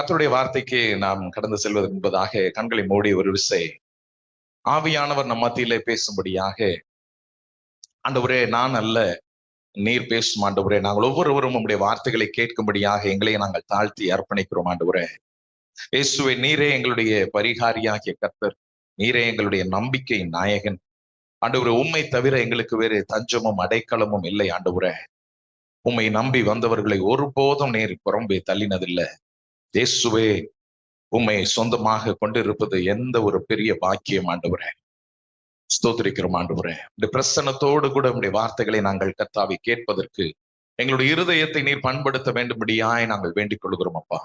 கர்த்தருடைய வார்த்தைக்கு நாம் கடந்து செல்வது என்பதாக கண்களை மூடி ஒரு விசை ஆவியானவர் நம் மத்தியிலே பேசும்படியாக, ஆண்டவரே நான் அல்ல நீர் பேசும் ஆண்டவரே, நாங்கள் ஒவ்வொருவரும் உம்முடைய வார்த்தைகளை கேட்கும்படியாக எங்களை நாங்கள் தாழ்த்தி அர்ப்பணிக்கிறோம் ஆண்டவரே. இயேசுவே, நீரே எங்களுடைய பரிகாரியாகிய கர்த்தர், நீரே எங்களுடைய நம்பிக்கை நாயகன் ஆண்டவரே. உம்மை தவிர எங்களுக்கு வேறு தஞ்சமும் அடைக்கலமும் இல்லை ஆண்டவரே. உம்மை நம்பி வந்தவர்களை ஒருபோதும் நீர் புறம்பே தள்ளினதில்லை இயேசுவே. உம்மை சொந்தமாக கொண்டிருப்பது எந்த ஒரு பெரிய பாக்கியம் ஆண்டவரே. ஸ்தோத்திரிக்கிறோம் ஆண்டவரே. இந்த பிரசன்னத்தோடு கூட உம்முடைய வார்த்தைகளை நாங்கள் கர்த்தாவை கேட்பதற்கு எங்களுடைய இருதயத்தை நீர் பண்படுத்த வேண்டும்படியாய் நாங்கள் வேண்டிக் கொள்கிறோம் அப்பா.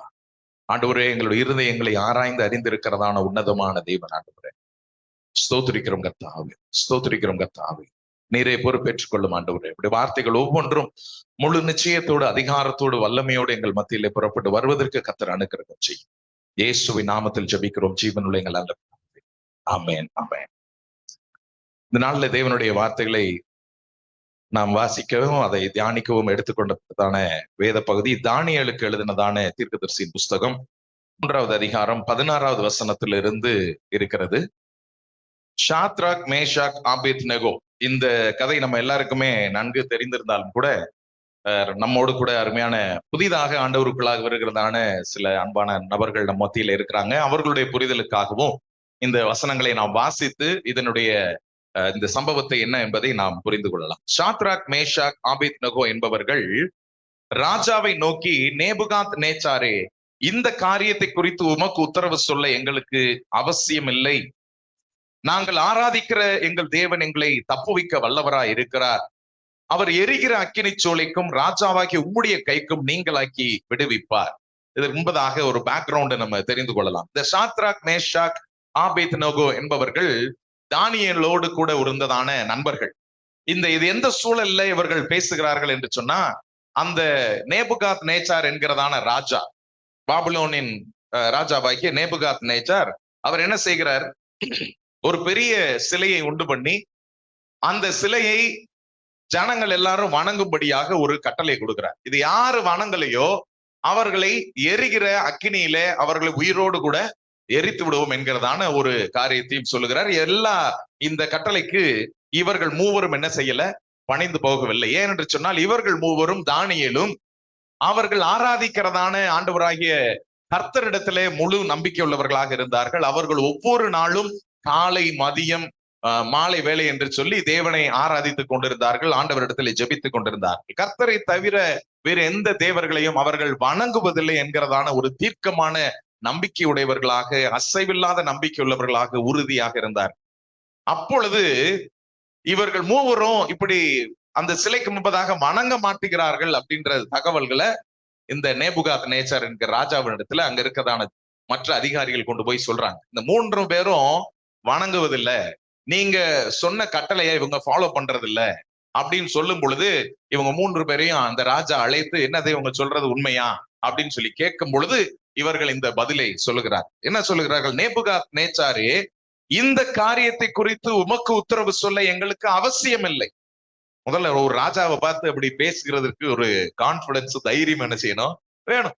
ஆண்டவரே, எங்களுடைய இருதயங்களை ஆராய்ந்து அறிந்திருக்கிறதான உன்னதமான தேவன் ஆண்டவரே. ஸ்தோத்திரிக்கிறோம் கர்த்தாவே, ஸ்தோத்திரிக்கிறோம் கர்த்தாவே. நீரே பொறுப்பேற்றுக் கொள்ளும் ஆண்டவரே. இப்படி வார்த்தைகள் ஒவ்வொன்றும் முழு நிச்சயத்தோடு அதிகாரத்தோடு வல்லமையோடு எங்கள் மத்தியிலே புறப்பட்டு வருவதற்கு கர்த்தர் அனுக்கிரகம் செய்யும். இயேசுவின் நாமத்தில் ஜெபிக்கிறோம் ஜீவனுள்ள எங்கள் நல்ல பிதாவே. ஆமென், ஆமென். இந்த நாளில் தேவனுடைய வார்த்தைகளை நாம் வாசிக்கவும் அதை தியானிக்கவும் எடுத்துக்கொண்டதான வேத பகுதி தானியேலுக்கு எழுதினதான தீர்க்கதரிசியின் புஸ்தகம் 3வது அதிகாரம் 16வது வசனத்திலிருந்து இருக்கிறது. Shadrach, Meshach, Abednego. இந்த கதை நம்ம எல்லாருக்குமே நன்கு தெரிந்திருந்தாலும் கூட நம்மோடு கூட அருமையான புதிதாக ஆண்டவருக்குள்ளாக வருகிறதான சில அன்பான நபர்கள் நம்ம மத்தியில இருக்கிறாங்க. அவர்களுடைய புரிதலுக்காகவும் இந்த வசனங்களை நாம் வாசித்து இதனுடைய இந்த சம்பவத்தை என்ன என்பதை நாம் புரிந்து கொள்ளலாம். ஷாத்ராக், மேஷாக், ஆபேத்நேகோ என்பவர்கள் ராஜாவை நோக்கி, நேபுகாத் நேச்சாரே, இந்த காரியத்தை குறித்து உமக்கு உத்தரவு சொல்ல எங்களுக்கு அவசியம் இல்லை. நாங்கள் ஆராதிக்கிற எங்கள் தேவன் எங்களை தப்புவிக்க வல்லவராய் இருக்கிறார். அவர் எரிகிற அக்கினி சோலைக்கும் ராஜாவாகிய உம்முடைய கைக்கும் நீங்களாக்கி விடுவிப்பார். இதற்கு முன்பதாக ஒரு பேக்ரவுண்டை நம்ம தெரிந்து கொள்ளலாம். இந்த ஷாத்ராக், மேஷாக், ஆபேத்நேகோ என்பவர்கள் தானியேலோடு கூட இருந்ததான நண்பர்கள். இது எந்த சூழல்ல இவர்கள் பேசுகிறார்கள் என்று சொன்னா, அந்த நேபுகாத் நேச்சார் என்கிறதான ராஜா, பாபிலோனின் ராஜாவாகிய நேபுகாத் நேச்சார், அவர் என்ன செய்கிறார்? ஒரு பெரிய சிலையை உண்டு பண்ணி அந்த சிலையை ஜனங்கள் எல்லாரும் வணங்கும்படியாக ஒரு கட்டளை கொடுக்கிறார். இது யாரு வணங்கலையோ அவர்களை எரிகிற அக்கினியிலே அவர்களை உயிரோடு கூட எரித்து விடுவோம் என்கிறதான ஒரு காரியத்தையும் சொல்லுகிறார். இந்த கட்டளைக்கு இவர்கள் மூவரும் என்ன செய்யல? பணிந்து போகவில்லை. ஏனென்று சொன்னால், இவர்கள் மூவரும் தானியேலும் அவர்கள் ஆராதிக்கிறதான ஆண்டவராகிய கர்த்தரிடத்திலே முழு நம்பிக்கை உள்ளவர்களாக இருந்தார்கள். அவர்கள் ஒவ்வொரு நாளும் காலை, மதியம், மாலை வேலை என்று சொல்லி தேவனை ஆராதித்துக் கொண்டிருந்தார்கள். ஆண்டவரிடத்திலே ஜெபித்துக் கொண்டிருந்தார்கள். கர்த்தரை தவிர வேறு எந்த தேவர்களையும் அவர்கள் வணங்குவதில்லை என்கிறதான ஒரு தீர்க்கமான நம்பிக்கை உடையவர்களாக, அசைவில்லாத நம்பிக்கை உள்ளவர்களாக உறுதியாக இருந்தார். அப்பொழுது இவர்கள் மூவரும் இப்படி அந்த சிலைக்கு முன்பதாக வணங்க மாட்டுகிறார்கள் அப்படின்ற தகவல்களை இந்த நேபுகாத் நேச்சார் என்கிற ராஜாவினிடத்துல அங்க இருக்கிறதான மற்ற அதிகாரிகள் கொண்டு போய் சொல்றாங்க. இந்த 3 பேரும் வணங்குவதில்லை, நீங்க சொன்ன கட்டளையை இவங்க ஃபாலோ பண்றது இல்ல அப்படின்னு சொல்லும் பொழுது, இவங்க 3 பேரையும் அந்த ராஜா அழைத்து, என்னதை இவங்க சொல்றது உண்மையா அப்படின்னு சொல்லி கேட்கும் பொழுது இவர்கள் இந்த பதிலை சொல்லுகிறார். என்ன சொல்லுகிறார்கள்? நேபுகாத் நேச்சாரே, இந்த காரியத்தை குறித்து உமக்கு உத்தரவு சொல்ல எங்களுக்கு அவசியம் இல்லை. முதல்ல ஒரு ராஜாவை பார்த்து அப்படி பேசுகிறதுக்கு ஒரு கான்பிடன்ஸ், தைரியம் என்ன செய்யணும்? வேணும்.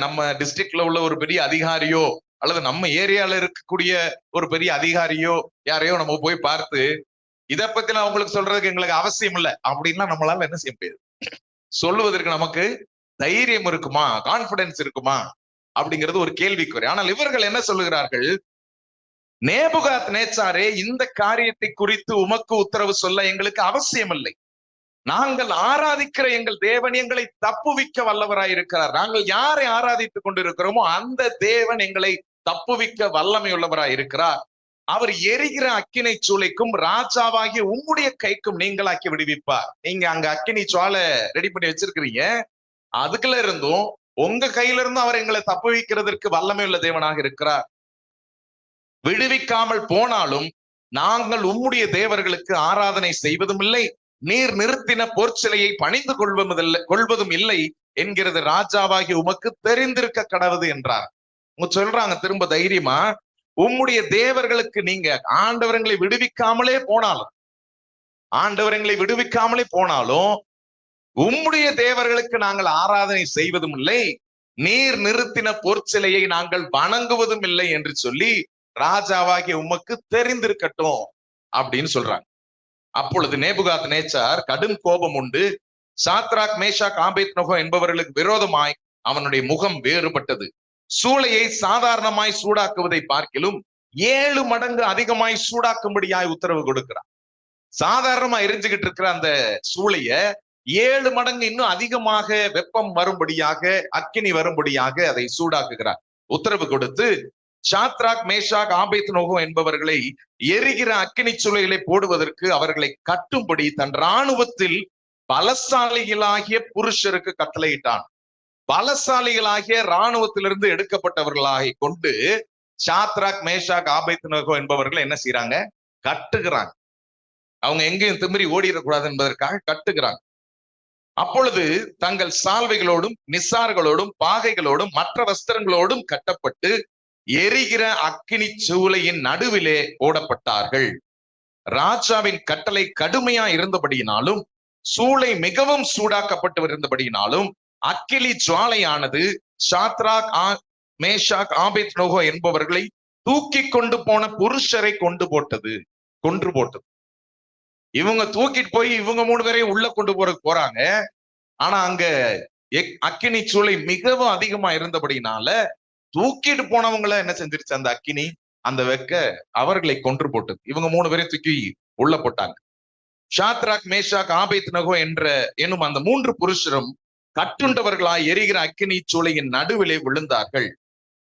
நம்ம டிஸ்ட்ரிக்ட்ல உள்ள ஒரு பெரிய அதிகாரியோ அல்லது நம்ம ஏரியால இருக்கக்கூடிய ஒரு பெரிய அதிகாரியோ யாரையோ நம்ம போய் பார்த்து, இதை பத்தி நான் உங்களுக்கு சொல்றதுக்கு எங்களுக்கு அவசியம் இல்லை அப்படின்னா நம்மளால என்ன செய்ய முடியாது. சொல்லுவதற்கு நமக்கு தைரியம் இருக்குமா, கான்பிடன்ஸ் இருக்குமா அப்படிங்கிறது ஒரு கேள்விக்குறி. ஆனால் இவர்கள் என்ன சொல்லுகிறார்கள்? நேபுகாத் நேச்சாரே, இந்த காரியத்தை குறித்து உமக்கு உத்தரவு சொல்ல எங்களுக்கு அவசியம் இல்லை. நாங்கள் ஆராதிக்கிற எங்கள் தேவன் எங்களை தப்புவிக்க வல்லவராய் இருக்கிறார். நாங்கள் யாரை ஆராதித்துக் கொண்டிருக்கிறோமோ அந்த தேவன் எங்களை தப்புவிக்க வல்லமை உள்ளவராய் இருக்கிறார். அவர் எரிகிற அக்கினை சூளைக்கும் ராஜாவாகிய உம்முடைய கைக்கும் நீங்களாக்கி விடுவிப்பார். நீங்க அங்க அக்கினி சோலை ரெடி பண்ணி வச்சிருக்கிறீங்க, அதுக்குள்ள இருந்தும் உங்க கையில இருந்தும் அவர் எங்களை தப்புவிக்கிறதற்கு வல்லமை உள்ள தேவனாக இருக்கிறார். விடுவிக்காமல் போனாலும் நாங்கள் உம்முடைய தேவர்களுக்கு ஆராதனை செய்வதும் இல்லை, நீர் நிறுத்தின போர்ச்சிலையை பணிந்து கொள்வதும் இல்லை என்கிறது ராஜாவாகி உமக்கு தெரிந்திருக்க கடவுது என்றார். உங்க சொல்றாங்க திரும்ப தைரியமா, உம்முடைய தேவர்களுக்கு நீங்க ஆண்டவர்களை விடுவிக்காமலே போனாலும் உம்முடைய தேவர்களுக்கு நாங்கள் ஆராதனை செய்வதும் இல்லை, நீர் நிறுத்தின பொற்சிலையை நாங்கள் வணங்குவதும் இல்லை என்று சொல்லி ராஜாவாகிய உமக்கு தெரிந்திருக்கட்டும் அப்படின்னு சொல்றாங்க. அப்பொழுது நேபுகாத் நேச்சார் கடும் கோபம் உண்டு சாத்ராக் மேஷாக் ஆபேத்நேகோ என்பவர்களுக்கு விரோதமாய் அவனுடைய முகம் வேறுபட்டது. சூளையை சாதாரணமாய் சூடாக்குவதை பார்க்கிலும் 7 மடங்கு அதிகமாய் சூடாக்கும்படியாய் உத்தரவு கொடுக்கிறார். சாதாரணமா எரிஞ்சுகிட்டு இருக்கிற அந்த சூளைய 7 மடங்கு இன்னும் அதிகமாக வெப்பம் வரும்படியாக, அக்கினி வரும்படியாக அதை சூடாக்குகிறார். உத்தரவு கொடுத்து சாத்ராக் மேஷாக் ஆபேத்நேகோ என்பவர்களை எரிகிற அக்கினி சூளைகளை போடுவதற்கு அவர்களை கட்டும்படி தன் இராணுவத்தில் பலசாலிகளாகிய புருஷருக்கு கட்டளையிட்டான். பலசாலிகளாகிய இராணுவத்திலிருந்து எடுக்கப்பட்டவர்களாக கொண்டு சாத்ராக் மேஷாக் ஆபேத்நேகோ என்பவர்கள் என்ன செய்யறாங்க? கட்டுகிறாங்க. அவங்க எங்கேயும் திமிரி ஓடிடக்கூடாது என்பதற்காக கட்டுகிறாங்க. அப்பொழுது தங்கள் சால்வைகளோடும் நிசார்களோடும் பாகைகளோடும் மற்ற வஸ்திரங்களோடும் கட்டப்பட்டு எரிகிற அக்கினி சூளையின் நடுவிலே போடப்பட்டார்கள். ராஜாவின் கட்டளை கடுமையா இருந்தபடியினாலும் சூளை மிகவும் சூடாக்கப்பட்டு இருந்தபடியினாலும் அக்கினி ஜுவாலையானது சாத்ராக் மேஷாக் ஆபேத்நேகோ என்பவர்களை தூக்கி கொண்டு போன புருஷரை கொன்று போட்டது. இவங்க தூக்கிட்டு போய் இவங்க 3 பேரையும் உள்ள கொண்டு போறாங்க. ஆனா அங்க அக்கினி சூளை மிகவும் அதிகமா இருந்தபடினால தூக்கிட்டு போனவங்கள என்ன செஞ்சிருச்சு? அந்த அக்கினி, அந்த வெக்க அவர்களை கொன்று போட்டது. இவங்க 3 பேரையும் தூக்கி உள்ள போட்டாங்க. சாத்ராக் மேஷாக் ஆபேத்நேகோ எனும் அந்த 3 புருஷரும் கட்டுண்டவர்களாய் எரிகிற அக்கினி சூளையின் நடுவிலே விழுந்தார்கள்.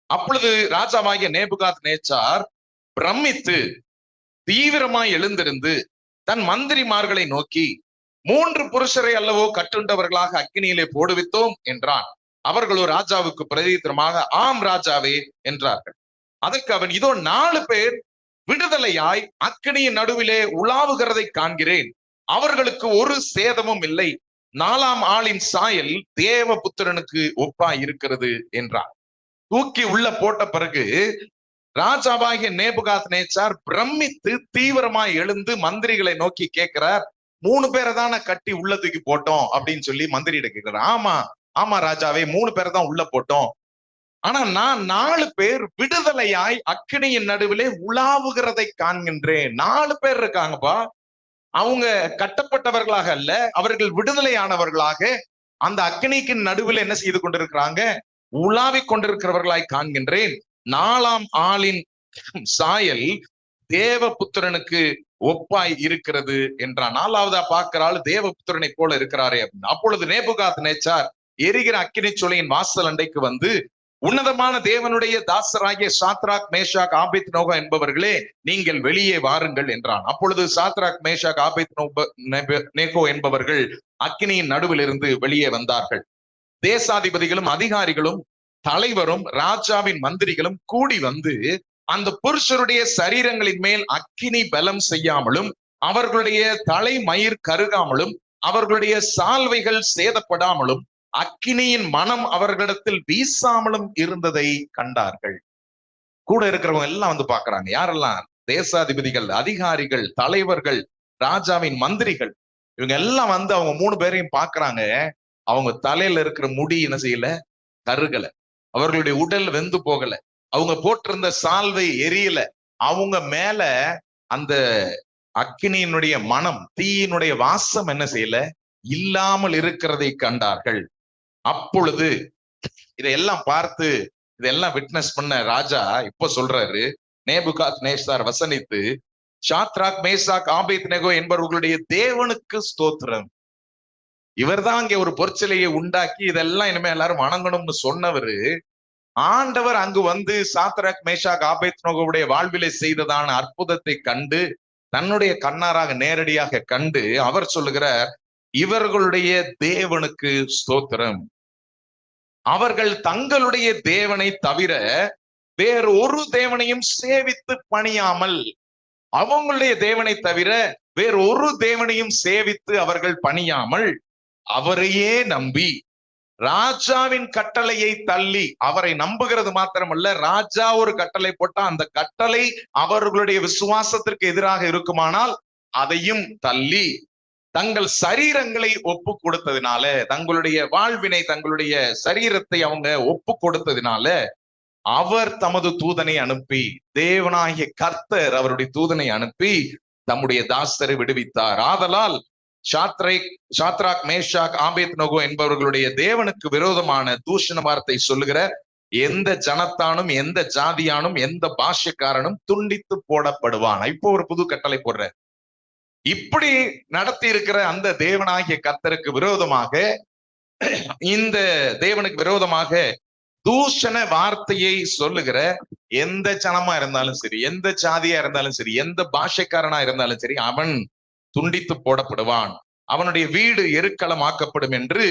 அப்பொழுது ராஜாவாகிய நேபுகாத் நேச்சார் பிரமித்து தீவிரமாய் எழுந்திருந்து தன் மந்திரிமார்களை நோக்கி 3 புருஷரை அல்லவோ கட்டுண்டவர்களாக அக்கினியிலே போடுவித்தோம் என்றான். அவர்களோ ராஜாவுக்கு பிரதித்திரமாக ஆம் ராஜாவே என்றார்கள். அதற்கு அவன் இதோ 4 பேர் விடுதலையாய் அக்கினியின் நடுவிலே உலாவுகிறதை காண்கிறேன். அவர்களுக்கு ஒரு சேதமும் இல்லை. 4ஆம் ஆளின் சாயல் தேவபுத்திரனுக்கு ஒப்பாய் இருக்கிறது என்றார். தூக்கி உள்ள போட்ட பிறகு ராஜாவாகிய நேபுகாத் நேச்சார் பிரமித்து தீவிரமாய் எழுந்து மந்திரிகளை நோக்கி கேட்கிறார், 3 பேரை தானே கட்டி உள்ள தூக்கி போட்டோம் அப்படின்னு சொல்லி மந்திரியிட கேட்கிறார். ஆமா ராஜாவே, 3 பேரை தான் உள்ள போட்டோம். ஆனா நான் 4 பேர் விடுதலையாய் அக்கினியின் நடுவிலே உலாவுகிறதை காண்கின்றேன். 4 பேர் இருக்காங்கப்பா. அவங்க கட்டப்பட்டவர்களாக அல்ல, அவர்கள் விடுதலையானவர்களாக அந்த அக்கினிக்கு நடுவில் என்ன செய்து கொண்டிருக்கிறாங்க? உலாவிக் கொண்டிருக்கிறவர்களாய் காண்கின்றேன். 4ஆம் ஆளின் சாயல் தேவபுத்திரனுக்கு ஒப்பாய் இருக்கிறது என்றான். 4ஆவதா பார்க்கிற ஆள் தேவபுத்திரனை போல இருக்கிறாரே அப்படின்னு. அப்பொழுது நேபுகாத் நேச்சார் எரிகிற அக்கினி சூளையின் வாசல் அண்டைக்கு வந்து, உன்னதமான தேவனுடைய தாசராகிய சாத்ராக் மேஷாக் ஆபேத்நேகோ என்பவர்களே, நீங்கள் வெளியே வாருங்கள் என்றான். அப்பொழுது சாத்ராக் மேஷாக் ஆபேத்நேகோ என்பவர்கள் அக்கினியின் நடுவில் இருந்து வெளியே வந்தார்கள். தேசாதிபதிகளும் அதிகாரிகளும் தலைவரும் ராஜாவின் மந்திரிகளும் கூடி வந்து அந்த புருஷருடைய சரீரங்களின் மேல் அக்கினி பலம் செய்யாமலும் அவர்களுடைய தலைமயிர் கருகாமலும் அவர்களுடைய சால்வைகள் சேதப்படாமலும் அக்கினியின் மனம் அவர்களிடத்தில் வீசாமலும் இருந்ததை கண்டார்கள். கூட இருக்கிறவங்க எல்லாம் வந்து பாக்குறாங்க. யாரெல்லாம்? தேசாதிபதிகள், அதிகாரிகள், தலைவர்கள், ராஜாவின் மந்திரிகள், இவங்க எல்லாம் வந்து அவங்க 3 பேரையும் பாக்குறாங்க. அவங்க தலையில இருக்கிற முடி என்ன செய்யல? கருகல. அவர்களுடைய உடல் வெந்து போகல. அவங்க போட்டிருந்த சால்வை எரியல. அவங்க மேல அந்த அக்கினியினுடைய மனம், தீயினுடைய வாசம் என்ன செய்யல? இல்லாமல் இருக்கிறதை கண்டார்கள். அப்பொழுது இதையெல்லாம் பார்த்து இதெல்லாம் விட்னஸ் பண்ண ராஜா இப்ப சொல்றாரு, நேபுகாத் நேச்சார் வசனித்து, சாத்ராக் மேஷாக் ஆபேத்நேகோ என்பவர்களுடைய தேவனுக்கு ஸ்தோத்திரம். இவர்தான் அங்கே ஒரு பொற்சிலையை உண்டாக்கி இதெல்லாம் இனிமே எல்லாரும் வணங்கணும்னு சொன்னவரு, ஆண்டவர் அங்கு வந்து சாத்ராக் மேஷாக் ஆபேத்நேகோவுடைய வாழ்விலை செய்ததான அற்புதத்தை கண்டு, தன்னுடைய கண்ணாராக நேரடியாக கண்டு அவர் சொல்லுகிறார், இவர்களுடைய தேவனுக்கு ஸ்தோத்திரம். அவர்கள் தங்களுடைய தேவனை தவிர வேறு ஒரு தேவனையும் சேவித்து பணியாமல், அவங்களுடைய தேவனை தவிர வேறு ஒரு தேவனையும் சேவித்து அவர்கள் பணியாமல் அவரையே நம்பி ராஜாவின் கட்டளையை தள்ளி, அவரை நம்புகிறது மாத்திரமல்ல, ராஜா ஒரு கட்டளை போட்டா அந்த கட்டளை அவர்களுடைய விசுவாசத்திற்கு எதிராக இருக்குமானால் அதையும் தள்ளி தங்கள் சரீரங்களை ஒப்பு கொடுத்ததினால, தங்களுடைய வாழ்வினை, தங்களுடைய சரீரத்தை அவங்க ஒப்பு கொடுத்ததினால அவர் தமது தூதனை அனுப்பி, தேவனாகிய கர்த்தர் அவருடைய தூதனை அனுப்பி தம்முடைய தாசரை விடுவித்தார். ஆதலால் சாத்ராக், மேஷாக், ஆபேத்நேகோ என்பவர்களுடைய தேவனுக்கு விரோதமான தூஷண வார்த்தை சொல்லுகிற எந்த ஜனத்தானும், எந்த ஜாதியானும், எந்த பாஷைக்காரனும் துண்டித்து போடப்படுவான். இப்போ ஒரு புது கட்டளை போடுற. இப்படி நடத்தி இருக்கிற அந்த தேவனாகிய கர்த்தருக்கு விரோதமாக, இந்த தேவனுக்கு விரோதமாக தூஷண வார்த்தையை சொல்லுகிற எந்த ஜனமா இருந்தாலும் சரி, எந்த ஜாதியா இருந்தாலும் சரி, எந்த பாஷைக்காரனா இருந்தாலும் சரி, அவன் துண்டித்து போடப்படுவான். அவனுடைய வீடு எருக்களமாக்கப்படும் என்று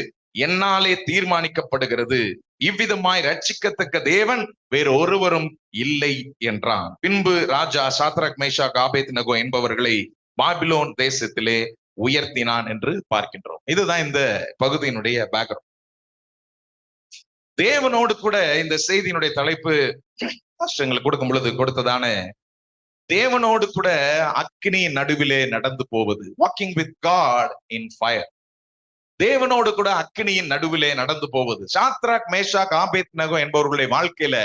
என்னாலே தீர்மானிக்கப்படுகிறது. இவ்விதமாய் ரட்சிக்கத்தக்க தேவன் வேறு ஒருவரும் இல்லை என்றான். பின்பு ராஜா சாத்ராக், மேஷாக், ஆபேத்நேகோ என்பவர்களை பாபிலோன் தேசத்திலே உயர்த்தினான் என்று பார்க்கின்றோம். இதுதான் இந்த பகுதியினுடைய பேக்ரவுண்ட். தேவனோடு கூட இந்த செய்தியினுடைய தலைப்பு கஷ்டங்களுக்கு கொடுக்கும் பொழுது கொடுத்ததான தேவனோடு கூட அக்கினியின் நடுவிலே நடந்து போவது, walking with God in fire. தேவனோடு கூட அக்கினியின் நடுவிலே நடந்து போவது. சாத்ராக், மேஷாக், ஆபேத்நேகோ என்பவர்களுடைய வாழ்க்கையில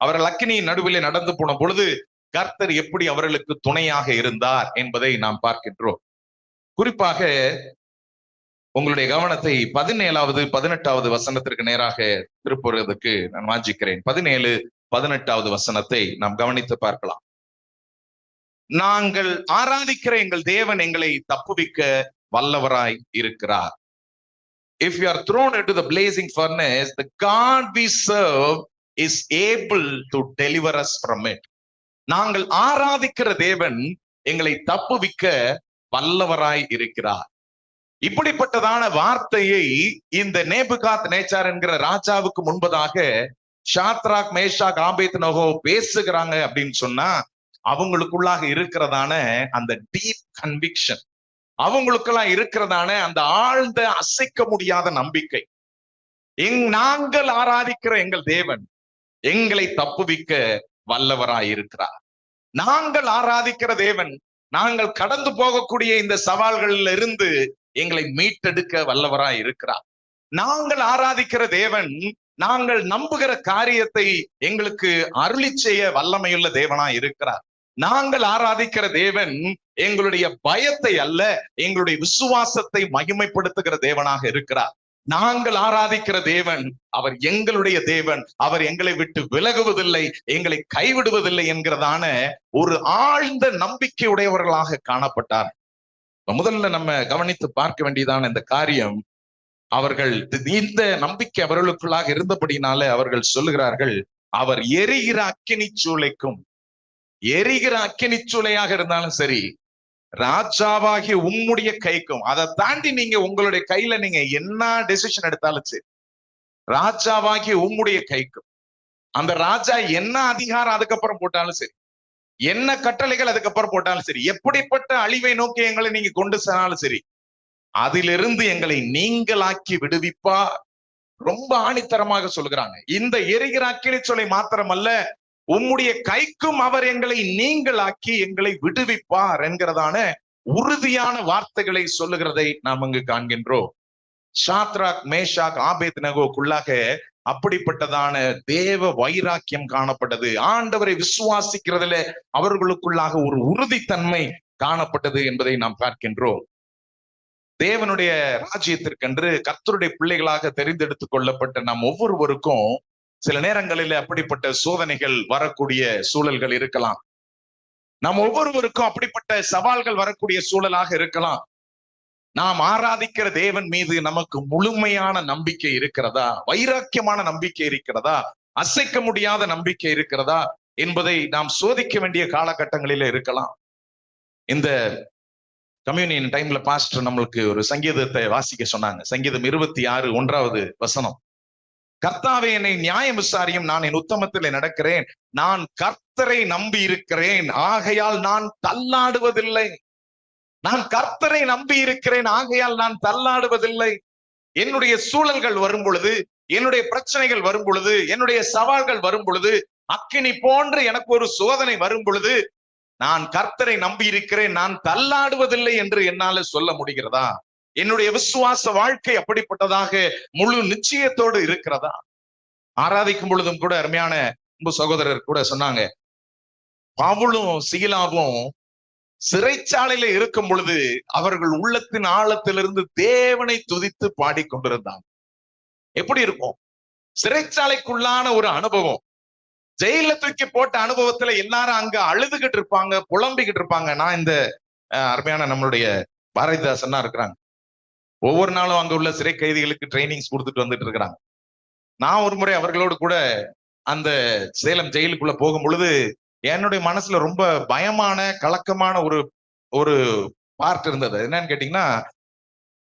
அவர்கள் அக்கினியின் நடுவிலே நடந்து போன பொழுது கர்த்தர் எப்படி அவர்களுக்கு துணையாக இருந்தார் என்பதை நாம் பார்க்கின்றோம். குறிப்பாக உங்களுடைய கவனத்தை 17வது 18வது வசனத்திற்கு நேராக திருப்புவதற்கு நான் வாஞ்சிக்கிறேன். 17, 18வது வசனத்தை நாம் கவனித்து பார்க்கலாம். நாங்கள் ஆராதிக்கிற எங்கள் தேவன் எங்களை தப்புவிக்க வல்லவராய் இருக்கிறார். If you are thrown into the blazing furnace, the God we serve is able to deliver us from it. நாங்கள் ஆராதிக்கிற தேவன் எங்களை தப்புவிக்க வல்லவராய் இருக்கிறார். இப்படிப்பட்டதான வார்த்தையை இந்த நேபுகாத் நேச்சார் என்கிற ராஜாவுக்கு முன்பதாக சாத்ராக், மேஷாக், ஆபேத்நேகோ பேசுகிறாங்க அப்படின்னு சொன்னா, அவங்களுக்குள்ளாக இருக்கிறதான அந்த டீப் கன்விக்ஷன், அவங்களுக்கெல்லாம் இருக்கிறதான அந்த ஆழ்ந்த அசைக்க முடியாத நம்பிக்கை, நாங்கள் ஆராதிக்கிற எங்கள் தேவன் எங்களை தப்புவிக்க வல்லவராய் இருக்கிறார். நாங்கள் ஆராதிக்கிற தேவன் நாங்கள் கடந்து போகக்கூடிய இந்த சவால்களில் இருந்து எங்களை மீட்டெடுக்க வல்லவராய் இருக்கிறார். நாங்கள் ஆராதிக்கிற தேவன் நாங்கள் நம்புகிற காரியத்தை எங்களுக்கு அருளி செய்ய வல்லமையுள்ள தேவனாய் இருக்கிறார். நாங்கள் ஆராதிக்கிற தேவன் எங்களுடைய பயத்தை அல்ல, எங்களுடைய விசுவாசத்தை மகிமைப்படுத்துகிற தேவனாக இருக்கிறார். நாங்கள் ஆராதிக்கிற தேவன் அவர் எங்களுடைய தேவன், அவர் எங்களை விட்டு விலகுவதில்லை, எங்களை கைவிடுவதில்லை என்கிறதான ஒரு ஆழ்ந்த நம்பிக்கை உடையவர்களாக காணப்பட்டார். முதல்ல நம்ம கவனித்து பார்க்க வேண்டியதான இந்த காரியம், அவர்கள் இந்த நம்பிக்கை அவர்களுக்குள்ளாக இருந்தபடினால அவர்கள் சொல்லுகிறார்கள், அவர் எரிகிற அக்கினி சூளைக்கும், எரிகிற அக்கினி சூளையாக இருந்தாலும் சரி, ராஜாவாகிய உம்முடைய கைக்கும், அதை தாண்டி நீங்க உங்களுடைய கையில நீங்க என்ன டெசிஷன் எடுத்தாலும் சரி, ராஜாவாகிய உம்முடைய கைக்கும், அந்த ராஜா என்ன அதிகாரம் அதுக்கப்புறம் போட்டாலும் சரி, என்ன கட்டளைகள் அதுக்கப்புறம் போட்டாலும் சரி, எப்படிப்பட்ட அழிவை நோக்கி எங்களை நீங்க கொண்டு சென்னாலும் சரி, அதிலிருந்து எங்களை நீங்களாக்கி விடுவிப்பா. ரொம்ப ஆணித்தரமாக சொல்லுகிறாங்க. இந்த எரிகிற அக்கினி சூளை மாத்திரமல்ல, உம்முடைய கைக்கும் அவர் எங்களை நீங்களாக்கி எங்களை விடுவிப்பார் என்கிறதான உறுதியான வார்த்தைகளை சொல்லுகிறதை நாம் அங்கு காண்கின்றோம். சாத்ராக், மேஷாக், ஆபேத்நேகோக்குள்ளாக அப்படிப்பட்டதான தேவ வைராக்கியம் காணப்பட்டது. ஆண்டவரை விசுவாசிக்கிறதுல அவர்களுக்குள்ளாக ஒரு உறுதித்தன்மை காணப்பட்டது என்பதை நாம் பார்க்கின்றோம். தேவனுடைய ராஜ்யத்திற்கென்று கர்த்தருடைய பிள்ளைகளாக தெரிந்தெடுத்துக் கொள்ளப்பட்ட நாம் ஒவ்வொருவருக்கும் சில நேரங்களில் அப்படிப்பட்ட சோதனைகள் வரக்கூடிய சூழல்கள் இருக்கலாம். நாம் ஒவ்வொருவருக்கும் அப்படிப்பட்ட சவால்கள் வரக்கூடிய சூழலாக இருக்கலாம். நாம் ஆராதிக்கிற தேவன் மீது நமக்கு முழுமையான நம்பிக்கை இருக்கிறதா, வைராக்கியமான நம்பிக்கை இருக்கிறதா, அசைக்க முடியாத நம்பிக்கை இருக்கிறதா என்பதை நாம் சோதிக்க வேண்டிய காலகட்டங்களில இருக்கலாம். இந்த கம்யூனியன் டைம்ல பாஸ்டர் நம்மளுக்கு ஒரு சங்கீதத்தை வாசிக்க சொன்னாங்க. சங்கீதம் 26, 1வது வசனம். கர்த்தாவே என்னை நியாயம் விசாரியும், நான் என் உத்தமத்திலே நடக்கிறேன், நான் கர்த்தரை நம்பி இருக்கிறேன், ஆகையால் நான் தள்ளாடுவதில்லை. நான் கர்த்தரை நம்பி இருக்கிறேன், ஆகையால் நான் தள்ளாடுவதில்லை. என்னுடைய சூழல்கள் வரும் பொழுது, என்னுடைய பிரச்சனைகள் வரும் பொழுது, என்னுடைய சவால்கள் வரும் பொழுது, அக்கினி போன்று எனக்கு ஒரு சோதனை வரும் பொழுது, நான் கர்த்தரை நம்பி இருக்கிறேன், நான் தள்ளாடுவதில்லை என்று என்னால சொல்ல முடிகிறதா? என்னுடைய விசுவாச வாழ்க்கை அப்படிப்பட்டதாக முழு நிச்சயத்தோடு இருக்கிறதா? ஆராதிக்கும் பொழுதும் கூட அருமையான சகோதரர் கூட சொன்னாங்க, பவுலும் சீலாவும் சிறைச்சாலையில இருக்கும் பொழுது அவர்கள் உள்ளத்தின் ஆழத்திலிருந்து தேவனை துதித்து பாடிக்கொண்டிருந்தாங்க. எப்படி இருக்கும்? சிறைச்சாலைக்குள்ளான ஒரு அனுபவம். ஜெயில தூக்கி போட்ட அனுபவத்துல எல்லாரும் அங்க அழுதுகிட்டு இருப்பாங்க, புலம்பிக்கிட்டு இருப்பாங்க. நான் இந்த அருமையான நம்மளுடைய பாரதிதாசன் இருக்கிறாங்க, ஒவ்வொரு நாளும் அங்க உள்ள சிறை கைதிகளுக்கு ட்ரைனிங்ஸ் கொடுத்துட்டு வந்துட்டு இருக்கிறாங்க. நான் ஒரு முறை அவர்களோடு கூட அந்த சேலம் ஜெயிலுக்குள்ள போகும் பொழுது என்னுடைய மனசுல ரொம்ப பயமான கலக்கமான ஒரு ஒரு பார்ட் இருந்தது. என்னன்னு கேட்டீங்கன்னா,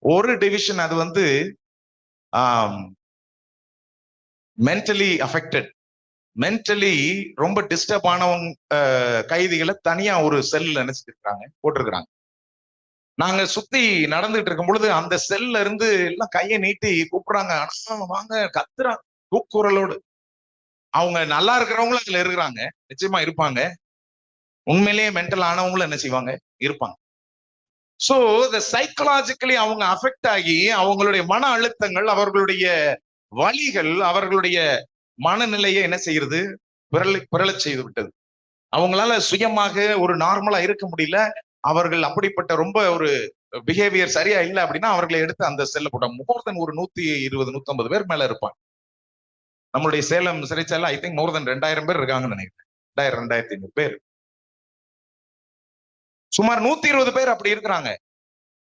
ஒரு டிவிஷன் அது வந்து மென்டலி அஃபெக்டட், மென்டலி ரொம்ப டிஸ்டர்ப் ஆனவங்க கைதிகளை தனியா ஒரு செல்ல நினைச்சிருக்காங்க, போட்டிருக்கிறாங்க. நாங்க சுத்தி நடந்துட்டு இருக்கும் பொழுது அந்த செல்ல இருந்து எல்லாம் கையை நீட்டி கூப்பிடுறாங்க, வாங்க, கத்துறாங்க கூக்குரலோடு. அவங்க நல்லா இருக்கிறவங்களும் அதுல இருக்கிறாங்க, நிச்சயமா இருப்பாங்க. உண்மையிலேயே மென்டல் ஆனவங்களும் என்ன செய்வாங்க, இருப்பாங்க. சோ சைக்கலாஜிக்கலி அவங்க அஃபெக்ட் ஆகி அவங்களுடைய மன அழுத்தங்கள், அவர்களுடைய வலிகள், அவர்களுடைய மனநிலையை என்ன செய்யறது, பிறழச் செய்து விட்டது. அவங்களால சுயமாக ஒரு நார்மலா இருக்க முடியல. அவர்கள் அப்படிப்பட்ட ரொம்ப ஒரு பிஹேவியர் சரியா இல்லை அப்படின்னா அவர்களை எடுத்து அந்த செல்ல போட்டாங்க. மோர் தென் ஒரு 120 150 பேர் மேல இருப்பாங்க. நம்மளுடைய சேலம் சிறைச்சாலை ஐ திங்க் மோர் தென் 2000 பேர் இருக்காங்கன்னு நினைக்கிறேன். 2500 பேர், சுமார் 120 பேர் அப்படி இருக்கிறாங்க.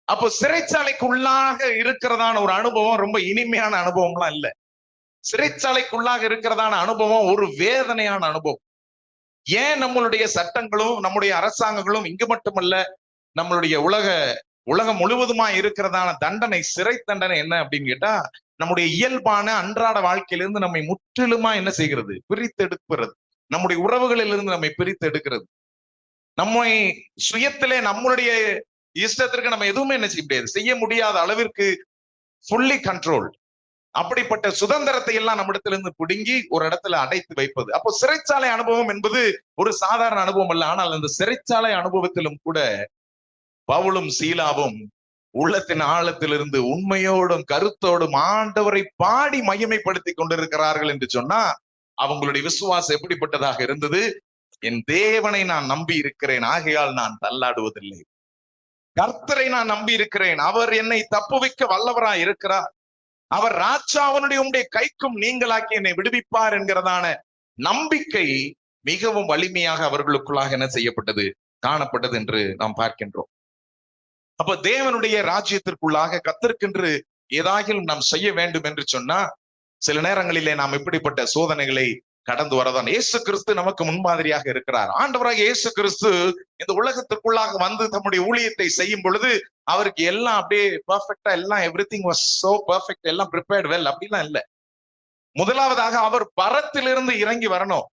அப்போ சிறைச்சாலைக்குள்ளாக இருக்கிறதான ஒரு அனுபவம் ரொம்ப இனிமையான அனுபவம்லாம் இல்லை. சிறைச்சாலைக்குள்ளாக இருக்கிறதான அனுபவம் ஒரு வேதனையான அனுபவம். ஏன் நம்மளுடைய சட்டங்களும் நம்முடைய அரசாங்கங்களும் இங்கு மட்டுமல்ல நம்மளுடைய உலகம் முழுவதுமா இருக்கிறதான தண்டனை, சிறை தண்டனை என்ன அப்படின்னு கேட்டா, நம்முடைய இயல்பான அன்றாட வாழ்க்கையிலிருந்து நம்மை முற்றிலுமா என்ன செய்கிறது, பிரித்து எடுக்கிறது. நம்முடைய உறவுகளிலிருந்து நம்மை பிரித்து எடுக்கிறது. நம்மை சுயத்திலே நம்மளுடைய இஷ்டத்திற்கு நம்ம எதுவுமே என்ன செய்ய முடியாது, செய்ய முடியாத அளவிற்கு ஃபுல்லி கண்ட்ரோல். அப்படிப்பட்ட சுதந்திரத்தை எல்லாம் நம்மிடத்திலிருந்து பிடுங்கி ஒரு இடத்துல அடைத்து வைப்பது. அப்போ சிறைச்சாலை அனுபவம் என்பது ஒரு சாதாரண அனுபவம் அல்ல. ஆனால் அந்த சிறைச்சாலை அனுபவத்திலும் கூட பவுலும் சீலாவும் உள்ளத்தின் ஆழத்திலிருந்து உண்மையோடும் கருத்தோடும் ஆண்டவரை பாடி மகிமைப்படுத்தி கொண்டிருக்கிறார்கள் என்று சொன்னா அவங்களுடைய விசுவாசம் எப்படிப்பட்டதாக இருந்தது? என் தேவனை நான் நம்பி இருக்கிறேன், ஆகையால் நான் தள்ளாடுவதில்லை. கர்த்தரை நான் நம்பி இருக்கிறேன், அவர் என்னை தப்புவிக்க வல்லவராய் இருக்கிறார். அவர் ராஜாவனுடைய உம்முடைய கைக்கும் நீங்களாக்கி என்னை விடுவிப்பார் என்கிறதான நம்பிக்கை மிகவும் வலிமையாக அவர்களுக்குள்ளாக என்ன செய்யப்பட்டது, காணப்பட்டது என்று நாம் பார்க்கின்றோம். அப்ப தேவனுடைய ராஜ்யத்திற்குள்ளாக கர்த்தருக்கென்று ஏதாகிலும் நாம் செய்ய வேண்டும் என்று சொன்னா சில நேரங்களிலே நாம் இப்படிப்பட்ட சோதனைகளை கடந்து வரதான். இயேசு கிறிஸ்து நமக்கு முன்மாதிரியாக இருக்கிறார். ஆண்டவராக இயேசு கிறிஸ்து இந்த உலகத்திற்குள்ளாக வந்து தம்முடைய ஊழியத்தை செய்யும் பொழுது அவருக்கு எல்லாம் அப்படியே பெர்ஃபெக்டா, எல்லாம் எவ்ரிதிங் வாஸ் சோ பெர்ஃபெக்ட், எல்லாம் ப்ரிப்பேர்ட் வெல் அப்படிலாம் இல்லை. முதலாவதாக அவர் பரத்திலிருந்து இறங்கி வரணும்.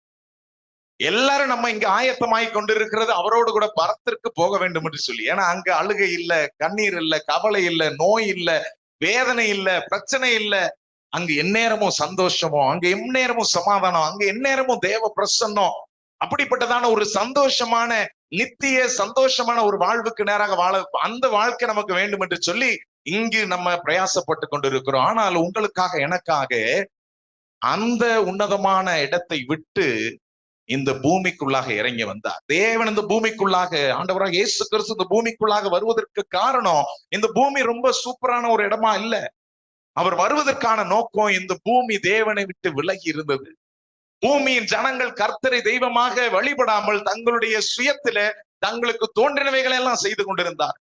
எல்லாரும் நம்ம இங்க ஆயத்தமாய் கொண்டிருக்கிறது அவரோடு கூட பரத்திற்கு போக வேண்டும் என்று சொல்லி. ஏன்னா அங்க அழுகை இல்ல, கண்ணீர் இல்ல, கவலை இல்ல, நோய் இல்ல, வேதனை இல்ல, பிரச்சனை இல்ல. அங்க எந்நேரமும் சந்தோஷமோ, அங்க எந்நேரமும் சமாதானம், அங்க எந்நேரமும் தேவ பிரசன்னம். அப்படிப்பட்டதான ஒரு சந்தோஷமான நித்திய சந்தோஷமான ஒரு வாழ்வுக்கு நேராக வாழ, அந்த வாழ்க்கை நமக்கு வேண்டும் என்று சொல்லி இங்கு நம்ம பிரயாசப்பட்டு கொண்டிருக்கிறோம். ஆனால் உங்களுக்காக எனக்காக அந்த உன்னதமான இடத்தை விட்டு இந்த பூமிக்குள்ளாக இறங்கி வந்தார். தேவன் இந்த பூமிக்குள்ளாக, ஆண்டவராக இயேசு கிறிஸ்து இந்த பூமிக்குள்ளாக வருவதற்கு காரணம், இந்த பூமி ரொம்ப சூப்பரான ஒரு இடமா இல்ல. அவர் வருவதற்கான நோக்கம் இந்த பூமி தேவனை விட்டு விலகி இருந்தது. பூமியின் ஜனங்கள் கர்த்தரை தெய்வமாக வழிபடாமல் தங்களுடைய சுயத்தில தங்களுக்கு தோன்றினவைகளை எல்லாம் செய்து கொண்டிருந்தார்.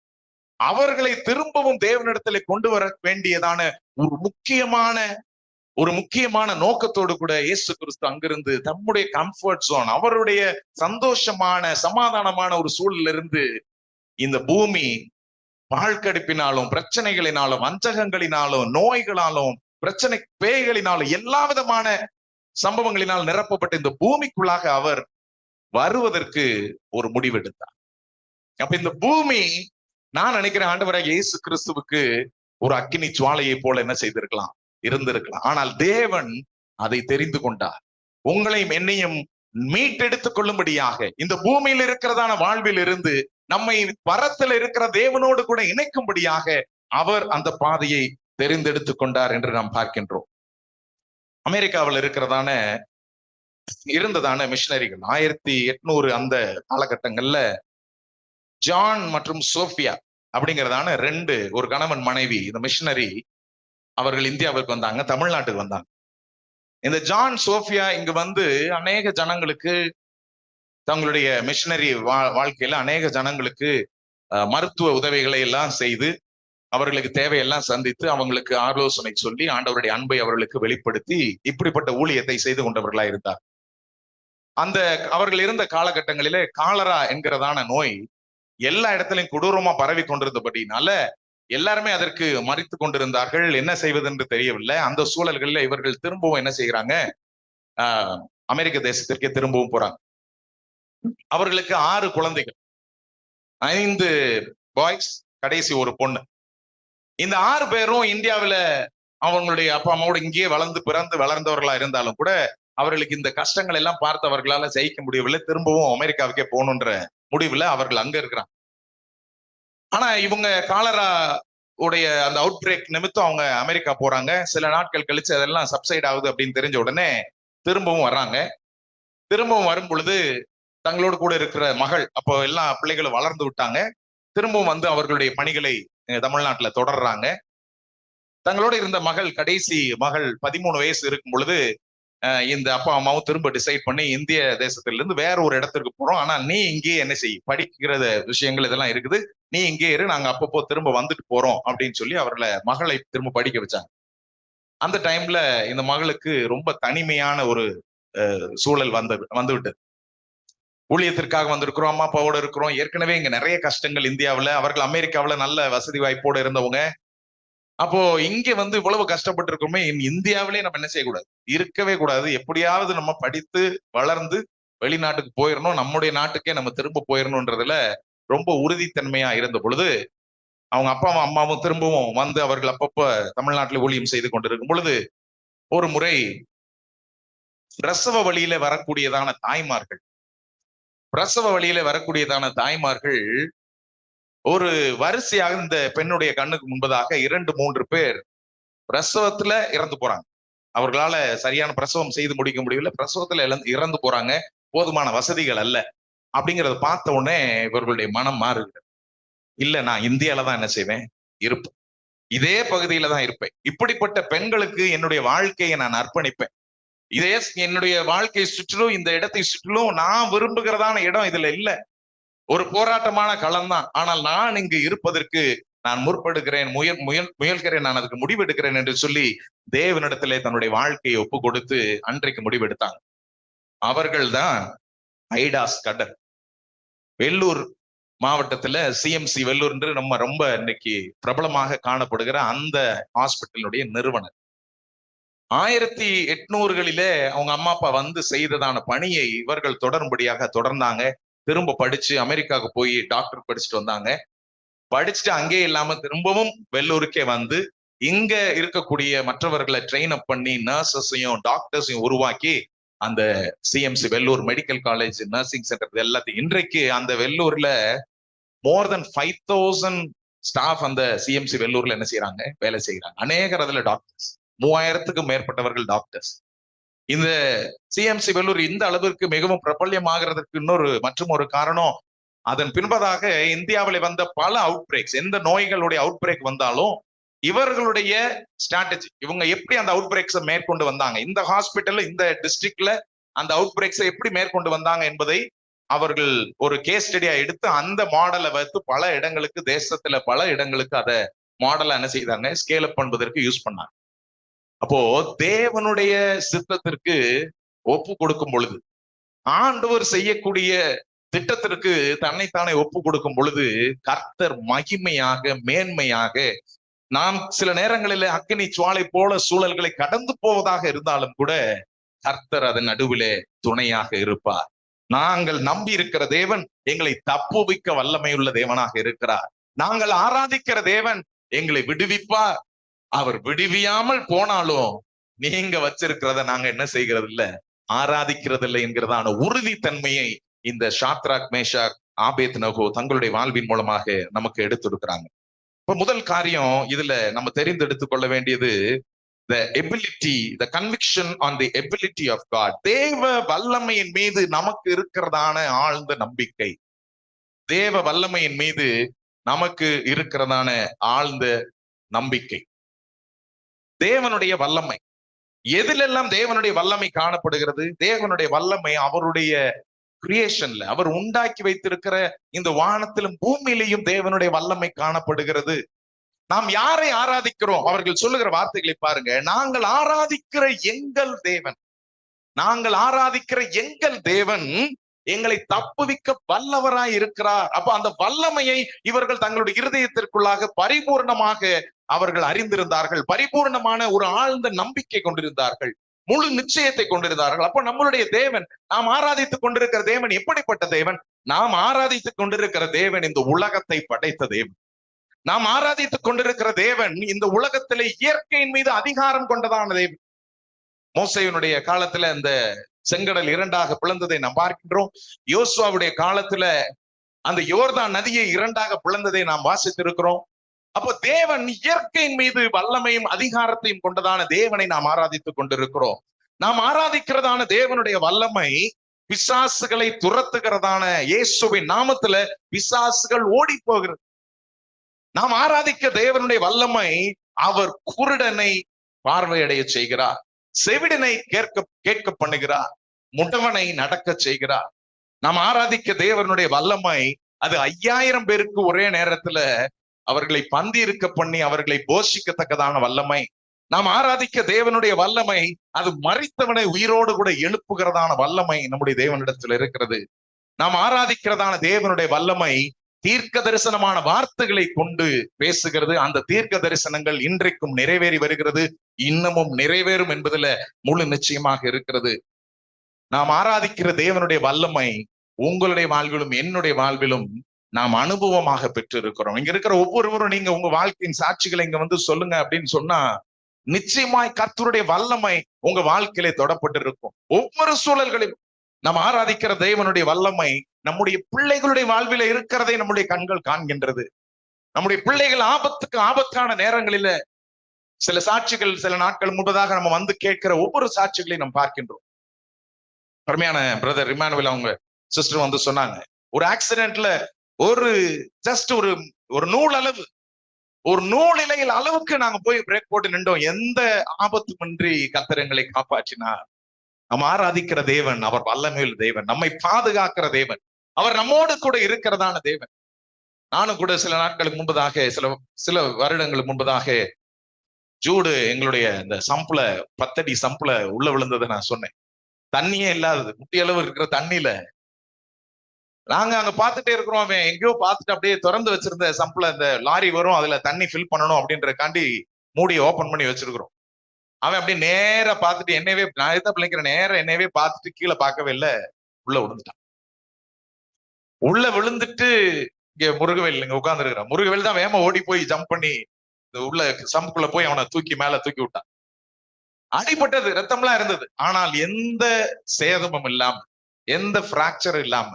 அவர்களை திரும்பவும் தேவனிடத்திலே கொண்டு வர வேண்டியதான ஒரு முக்கியமான நோக்கத்தோடு கூட இயேசு கிறிஸ்து அங்கிருந்து தம்முடைய கம்ஃபர்ட் ஜோன், அவருடைய சந்தோஷமான சமாதானமான ஒரு சூழலிருந்து இந்த பூமி வாழ்க்கடிப்பினாலும் பிரச்சனைகளினாலும் வஞ்சகங்களினாலும் நோய்களாலும் பிரச்சனை பேய்களினாலும் எல்லா விதமான சம்பவங்களினால் நிரப்பப்பட்ட இந்த பூமிக்குள்ளாக அவர் வருவதற்கு ஒரு முடிவெடுத்தார். அப்ப இந்த பூமி, நான் நினைக்கிறேன் ஆண்டவராகிய இயேசு கிறிஸ்துவுக்கு ஒரு அக்கினி ஜுவாலையை போல என்ன செய்திருக்கலாம், இருந்திருக்கலாம். ஆனால் தேவன் அதை தெரிந்து கொண்டார். உங்களையும் என்னையும் மீட்டெடுத்துக் கொள்ளும்படியாக இந்த பூமியில் இருக்கிறதான வாழ்வில் இருந்து நம்மை பரத்தில் இருக்கிற தேவனோடு கூட இணைக்கும்படியாக அவர் அந்த பாதையை தெரிந்தெடுத்துக் கொண்டார் என்று நாம் பார்க்கின்றோம். அமெரிக்காவில் இருந்ததான மிஷனரிகள் 1800 அந்த காலகட்டங்கள்ல ஜான் மற்றும் சோபியா அப்படிங்கிறதான ஒரு கணவன் மனைவி இந்த மிஷனரி அவர்கள் இந்தியாவுக்கு வந்தாங்க, தமிழ்நாட்டுக்கு வந்தாங்க. இந்த ஜான் சோபியா இங்கு வந்து அநேக ஜனங்களுக்கு தங்களுடைய மிஷனரி வாழ்க்கையில அநேக ஜனங்களுக்கு மருத்துவ உதவிகளை எல்லாம் செய்து அவர்களுக்கு தேவையெல்லாம் சந்தித்து அவங்களுக்கு ஆலோசனை சொல்லி ஆண்டவருடைய அன்பை அவர்களுக்கு வெளிப்படுத்தி இப்படிப்பட்ட ஊழியத்தை செய்து கொண்டவர்களா இருந்தார். அவர்கள் இருந்த காலகட்டங்களிலே காலரா என்கிறதான நோய் எல்லா இடத்திலையும் கொடூரமா பரவி கொண்டிருந்தபடினால எல்லாருமே அதற்கு மறித்து கொண்டிருந்தார்கள். என்ன செய்வது என்று தெரியவில்லை. அந்த சூழல்களில் இவர்கள் திரும்பவும் என்ன செய்கிறாங்க, அமெரிக்க தேசத்திற்கே திரும்பவும் போறாங்க. அவர்களுக்கு 6 குழந்தைகள், 5 பாய்ஸ், கடைசி ஒரு பொண்ணு. இந்த 6 பேரும் இந்தியாவில அவங்களுடைய அப்பா அம்மாவோட இங்கேயே பிறந்து வளர்ந்தவர்களா இருந்தாலும் கூட அவர்களுக்கு இந்த கஷ்டங்கள் எல்லாம் பார்த்து அவர்களால ஜெயிக்க முடியவில்லை. திரும்பவும் அமெரிக்காவுக்கே போகணுன்ற முடிவுல அவர்கள் அங்க இருக்கிறாங்க. ஆனா இவங்க காலரா உடைய அந்த அவுட் பிரேக் நிமித்தம் அவங்க அமெரிக்கா போறாங்க. சில நாட்கள் கழிச்சு அதெல்லாம் சப்சைட் ஆகுது அப்படின்னு தெரிஞ்ச உடனே திரும்பவும் வர்றாங்க. திரும்பவும் வரும் பொழுது தங்களோடு கூட இருக்கிற மகள், அப்போ எல்லா பிள்ளைகளும் வளர்ந்து விட்டாங்க, திரும்பவும் வந்து அவர்களுடைய பணிகளை தமிழ்நாட்டுல தொடர்றாங்க. தங்களோடு இருந்த கடைசி மகள் 13 வயசு இருக்கும் பொழுது இந்த அப்பா அம்மாவும் திரும்ப டிசைட் பண்ணி இந்திய தேசத்திலிருந்து வேற ஒரு இடத்திற்கு போறோம், ஆனா நீ இங்கேயே என்ன செய், படிக்கிற விஷயங்கள் இதெல்லாம் இருக்குது, நீ இங்கே இரு, நாங்க அப்பப்போ திரும்ப வந்துட்டு போறோம் அப்படின்னு சொல்லி மகளை திரும்ப படிக்க வச்சாங்க. அந்த டைம்ல இந்த மகளுக்கு ரொம்ப தனிமையான ஒரு சூழல் வந்துவிட்டது. ஊழியத்திற்காக வந்திருக்கிறோம், அம்மா அப்பாவோட இருக்கிறோம், ஏற்கனவே இங்க நிறைய கஷ்டங்கள் இந்தியாவில, அவர்கள் அமெரிக்காவில நல்ல வசதி வாய்ப்போட இருந்தவங்க. அப்போ இங்க வந்து இவ்வளவு கஷ்டப்பட்டு இருக்கோமே, இந்தியாவிலே நம்ம என்ன செய்யக்கூடாது, இருக்கவே கூடாது, எப்படியாவது நம்ம படித்து வளர்ந்து வெளிநாட்டுக்கு போயிடணும், நம்முடைய நாட்டுக்கே நம்ம திரும்ப போயிடணும்ன்றதுல ரொம்ப உறுதித்தன்மையா இருந்த பொழுது அவங்க அப்பாவும் அம்மாவும் திரும்பவும் வந்து அவர்கள் அப்பப்ப தமிழ்நாட்டில் ஊழியம் செய்து கொண்டிருக்கும் பொழுது ஒரு முறை பிரசவ வழியில வரக்கூடியதான தாய்மார்கள் ஒரு வரிசையாக இந்த பெண்ணுடைய கண்ணுக்கு முன்பதாக 2-3 பேர் பிரசவத்துல இறந்து போறாங்க. அவர்களால சரியான பிரசவம் செய்து முடிக்க முடியவில்லை, பிரசவத்துல இறந்து போறாங்க, போதுமான வசதிகள் அல்ல. அப்படிங்கிறத பார்த்த உடனே இவர்களுடைய மனம் மாறுகிறது. இல்ல, நான் இந்தியால தான் என்ன செய்வேன், இருப்பேன், இதே பகுதியில தான் இருப்பேன், இப்படிப்பட்ட பெண்களுக்கு என்னுடைய வாழ்க்கையை நான் அர்ப்பணிப்பேன், இதே என்னுடைய வாழ்க்கையை சுற்றிலும் இந்த இடத்தை சுற்றிலும் நான் விரும்புகிறதான இடம் இதுல இல்ல, ஒரு போராட்டமான களம் தான், ஆனால் நான் இங்கு இருப்பதற்கு நான் முற்படுகிறேன், முயல்கிறேன், நான் அதுக்கு முடிவெடுக்கிறேன் என்று சொல்லி தேவனிடத்திலே தன்னுடைய வாழ்க்கையை ஒப்பு கொடுத்து அன்றைக்கு முடிவெடுத்தாங்க. அவர்கள் தான் ஐடா ஸ்கடர். வெள்ளூர் மாவட்டத்துல சிஎம்சி வெள்ளூர் என்று நம்ம ரொம்ப இன்னைக்கு பிரபலமாக காணப்படுகிற அந்த ஹாஸ்பிட்டலுடைய நிறுவனர். 1800களிலே அவங்க அம்மா அப்பா வந்து செய்ததான பணியை இவர்கள் தொடரும்படியாக தொடர்ந்தாங்க. திரும்ப படிச்சு அமெரிக்காவுக்கு போய் டாக்டர் படிச்சுட்டு வந்தாங்க. படிச்சுட்டு அங்கே இல்லாம திரும்பவும் வெள்ளூருக்கே வந்து இங்க இருக்கக்கூடிய மற்றவர்களை ட்ரெயின் அப் பண்ணி நர்சஸையும் டாக்டர்ஸையும் உருவாக்கி அந்த CMC Vellore medical college, nursing center எல்லாத்தையும் இன்றைக்கு அந்த வெள்ளூர்ல more than 5000 ஸ்டாஃப் அந்த சிஎம்சி வெள்ளூர்ல என்ன செய்யறாங்க, வேலை செய்யறாங்க. அநேகர் அதுல டாக்டர்ஸ், 3000க்கும் மேற்பட்டவர்கள் டாக்டர்ஸ். இந்த சிஎம்சி வெள்ளூர் இந்த அளவிற்கு மிகவும் பிரபல்யமாகிறதுக்கு மற்றும் ஒரு காரணம், அதன் பின்பதாக இந்தியாவில வந்த பல அவுட் பிரேக்ஸ், எந்த நோய்களுடைய அவுட் பிரேக் வந்தாலும் இவர்களுடைய ஸ்ட்ராட்டஜி, இவங்க எப்படி அந்த அவுட் பிரேக்ஸை மேற்கொண்டு வந்தாங்க, இந்த ஹாஸ்பிட்டல்ல இந்த டிஸ்ட்ரிக்ட்ல அந்த அவுட் பிரேக்ஸை எப்படி மேற்கொண்டு வந்தாங்க என்பதை அவர்கள் ஒரு கேஸ் ஸ்டடியா எடுத்து அந்த மாடலை வைத்து பல இடங்களுக்கு, தேசத்துல பல இடங்களுக்கு அதை மாடலா என்ன செய்தாங்க, ஸ்கேல் அப் பண்ணுவதற்கு யூஸ் பண்ணாங்க. அப்போ தேவனுடைய சித்தத்திற்கு ஒப்பு கொடுக்கும் பொழுது, ஆண்டவர் செய்யக்கூடிய திட்டத்திற்கு தன்னைத்தானே ஒப்பு கொடுக்கும் பொழுது கர்த்தர் மகிமையாக மேன்மையாக, நாம் சில நேரங்களில் அக்கினி சுவாலை போல சூழல்களை கடந்து போவதாக இருந்தாலும் கூட கர்த்தர் அதன் நடுவிலே துணையாக இருப்பார். நாங்கள் நம்பி இருக்கிற தேவன் எங்களை தப்புவிக்க வல்லமையுள்ள தேவனாக இருக்கிறார். நாங்கள் ஆராதிக்கிற தேவன் எங்களை விடுவிப்பார். அவர் விடுவியாமல் போனாலும் நீங்க வச்சிருக்கிறத நாங்க என்ன செய்கிறது இல்ல, ஆராதிக்கிறதில்லை என்கிறதான உறுதித்தன்மையை இந்த ஷாத்ராக், மேஷாக், ஆபேத்நேகோ தங்களுடைய வாழ்வின் மூலமாக நமக்கு எடுத்திருக்கிறாங்க. இப்ப முதல் காரியம் இதுல நம்ம தெரிந்து எடுத்துக்கொள்ள வேண்டியது the ability, the conviction on the ability of God. தேவ வல்லமையின் மீது நமக்கு இருக்கிறதான ஆழ்ந்த நம்பிக்கை. தேவ வல்லமையின் மீது நமக்கு இருக்கிறதான ஆழ்ந்த நம்பிக்கை. தேவனுடைய வல்லமை, எதிலெல்லாம் தேவனுடைய வல்லமை காணப்படுகிறது? தேவனுடைய வல்லமை அவருடைய கிரியேஷன்ல, அவர் உண்டாக்கி வைத்திருக்கிற இந்த வானத்திலும் பூமியிலையும் தேவனுடைய வல்லமை காணப்படுகிறது. நாம் யாரை ஆராதிக்கிறோம்? அவர்கள் சொல்லுகிற வார்த்தைகளை பாருங்க. நாங்கள் ஆராதிக்கிற எங்கள் தேவன், நாங்கள் ஆராதிக்கிற எங்கள் தேவன் எங்களை தப்புவிக்க வல்லவராய் இருக்கிறார். அப்ப அந்த வல்லமையை இவர்கள் தங்களுடைய இருதயத்திற்குள்ளாக பரிபூர்ணமாக அவர்கள் அறிந்திருந்தார்கள். பரிபூர்ணமான ஒரு ஆழ்ந்த நம்பிக்கை கொண்டிருந்தார்கள், முழு நிச்சயத்தை கொண்டிருந்தார்கள். அப்ப நம்மளுடைய தேவன், நாம் ஆராதித்துக் கொண்டிருக்கிற தேவன் எப்படிப்பட்ட தேவன்? நாம் ஆராதித்துக் கொண்டிருக்கிற தேவன் இந்த உலகத்தை படைத்த தேவன். நாம் ஆராதித்துக் கொண்டிருக்கிற தேவன் இந்த உலகத்திலே இயற்கையின் மீது அதிகாரம் கொண்டதான தேவன். மோசேயினுடைய காலத்துல இந்த செங்கடல் இரண்டாக பிளந்ததை நாம் பார்க்கின்றோம். யோசுவாவுடைய காலத்துல அந்த யோர்தான் நதியை இரண்டாக பிளந்ததை நாம் வாசித்திருக்கிறோம். அப்போ தேவன் இயற்கையின் மீது வல்லமையும் அதிகாரத்தையும் கொண்டதான தேவனை நாம் ஆராதித்துக் கொண்டிருக்கிறோம். நாம் ஆராதிக்கிறதான தேவனுடைய வல்லமை பிசாசுகளை துரத்துகிறதான இயேசுவின் நாமத்துல பிசாசுகள் ஓடி போகிறது. நாம் ஆராதிக்க தேவனுடைய வல்லமை அவர் குருடனை பார்வையடைய செய்கிறார், செவிடனை கேட்க பண்ணுகிறார், முடவனை நடக்க செய்கிறார். நாம் ஆராதிக்க தேவனுடைய வல்லமை அது 5000 பேருக்கு ஒரே நேரத்துல அவர்களை பந்தி இருக்க பண்ணி அவர்களை போஷிக்கத்தக்கதான வல்லமை. நாம் ஆராதிக்க தேவனுடைய வல்லமை அது மரித்தவனை உயிரோடு கூட எழுப்புகிறதான வல்லமை நம்முடைய தேவனிடத்தில் இருக்கிறது. நாம் ஆராதிக்கிறதான தேவனுடைய வல்லமை தீர்க்க தரிசனமான வார்த்தைகளை கொண்டு பேசுகிறது. அந்த தீர்க்க தரிசனங்கள் இன்றைக்கும் நிறைவேறி வருகிறது, இன்னமும் நிறைவேறும் என்பதுல முழு நிச்சயமாக இருக்கிறது. நாம் ஆராதிக்கிற தேவனுடைய வல்லமை உங்களுடைய வாழ்விலும் என்னுடைய வாழ்விலும் நாம் அனுபவமாக பெற்று இருக்கிறோம். இங்க இருக்கிற ஒவ்வொருவரும் நீங்க உங்க வாழ்க்கையின் சாட்சிகளை இங்க வந்து சொல்லுங்க அப்படின்னு சொன்னா நிச்சயமாய் கர்த்தருடைய வல்லமை உங்க வாழ்க்கையிலே தொடப்பட்டு இருக்கும். ஒவ்வொரு சூழல்களிலும் நாம் ஆராதிக்கிற தேவனுடைய வல்லமை நம்முடைய பிள்ளைகளுடைய வாழ்வில இருக்கிறதை நம்முடைய கண்கள் காண்கின்றது. நம்முடைய பிள்ளைகள் ஆபத்தான நேரங்களில சில சாட்சிகள் சில நாட்கள் முன்பதாக நம்ம வந்து கேட்கிற ஒவ்வொரு சாட்சிகளையும் நம்ம பார்க்கின்றோம். அருமையான பிரதர் இமானுவேல் அவங்க சிஸ்டர் வந்து சொன்னாங்க, ஒரு ஆக்சிடென்ட்ல ஜஸ்ட் ஒரு நூல் அளவு, ஒரு நூல் இலையில் அளவுக்கு நாங்க போய் பிரேக் போட்டு நின்றோம். எந்த ஆபத்துமின்றி கர்த்தர் எங்களை காப்பாற்றினார். நம்ம ஆராதிக்கிற தேவன் அவர் வல்லமையுள்ள தேவன், நம்மை பாதுகாக்கிற தேவன், அவர் நம்மோடு கூட இருக்கிறதான தேவன். நானும் கூட சில நாட்களுக்கு முன்பதாக சில வருடங்களுக்கு முன்பதாக ஜூடு எங்களுடைய இந்த சம்புல 10 அடி சம்புல உள்ள விழுந்ததை நான் சொன்னேன். தண்ணியே இல்லாதது, முட்டியளவு இருக்கிற தண்ணியில நாங்க அங்க பாத்துட்டே இருக்கிறோம். அவன் எங்கேயோ பார்த்துட்டு அப்படியே திறந்து வச்சிருந்த சம்புல இந்த லாரி வரும், அதுல தண்ணி ஃபில் பண்ணணும் அப்படின்றக்காண்டி மூடியை ஓபன் பண்ணி வச்சிருக்கிறோம். அவன் அப்படியே நேர பார்த்துட்டு என்னவே, நான் எதான் பிள்ளைக்கிற நேரம் என்னவே பார்த்துட்டு கீழே பார்க்கவே இல்லை, உள்ள விழுந்துட்டான். உள்ள விழுந்துட்டு இங்க முருகவேல் இங்க உட்கார்ந்து இருக்கிறான். முருகவேல் தான் வேகமா ஓடி போய் ஜம்ப் பண்ணி உள்ள சம்புக்குள்ள போய் அவனை மேல தூக்கி விட்டான். அடிபட்டது, ரத்தம்லாம் இருந்தது, ஆனால் எந்த சேதமும் இல்லாம, எந்த பிராக்சர் இல்லாம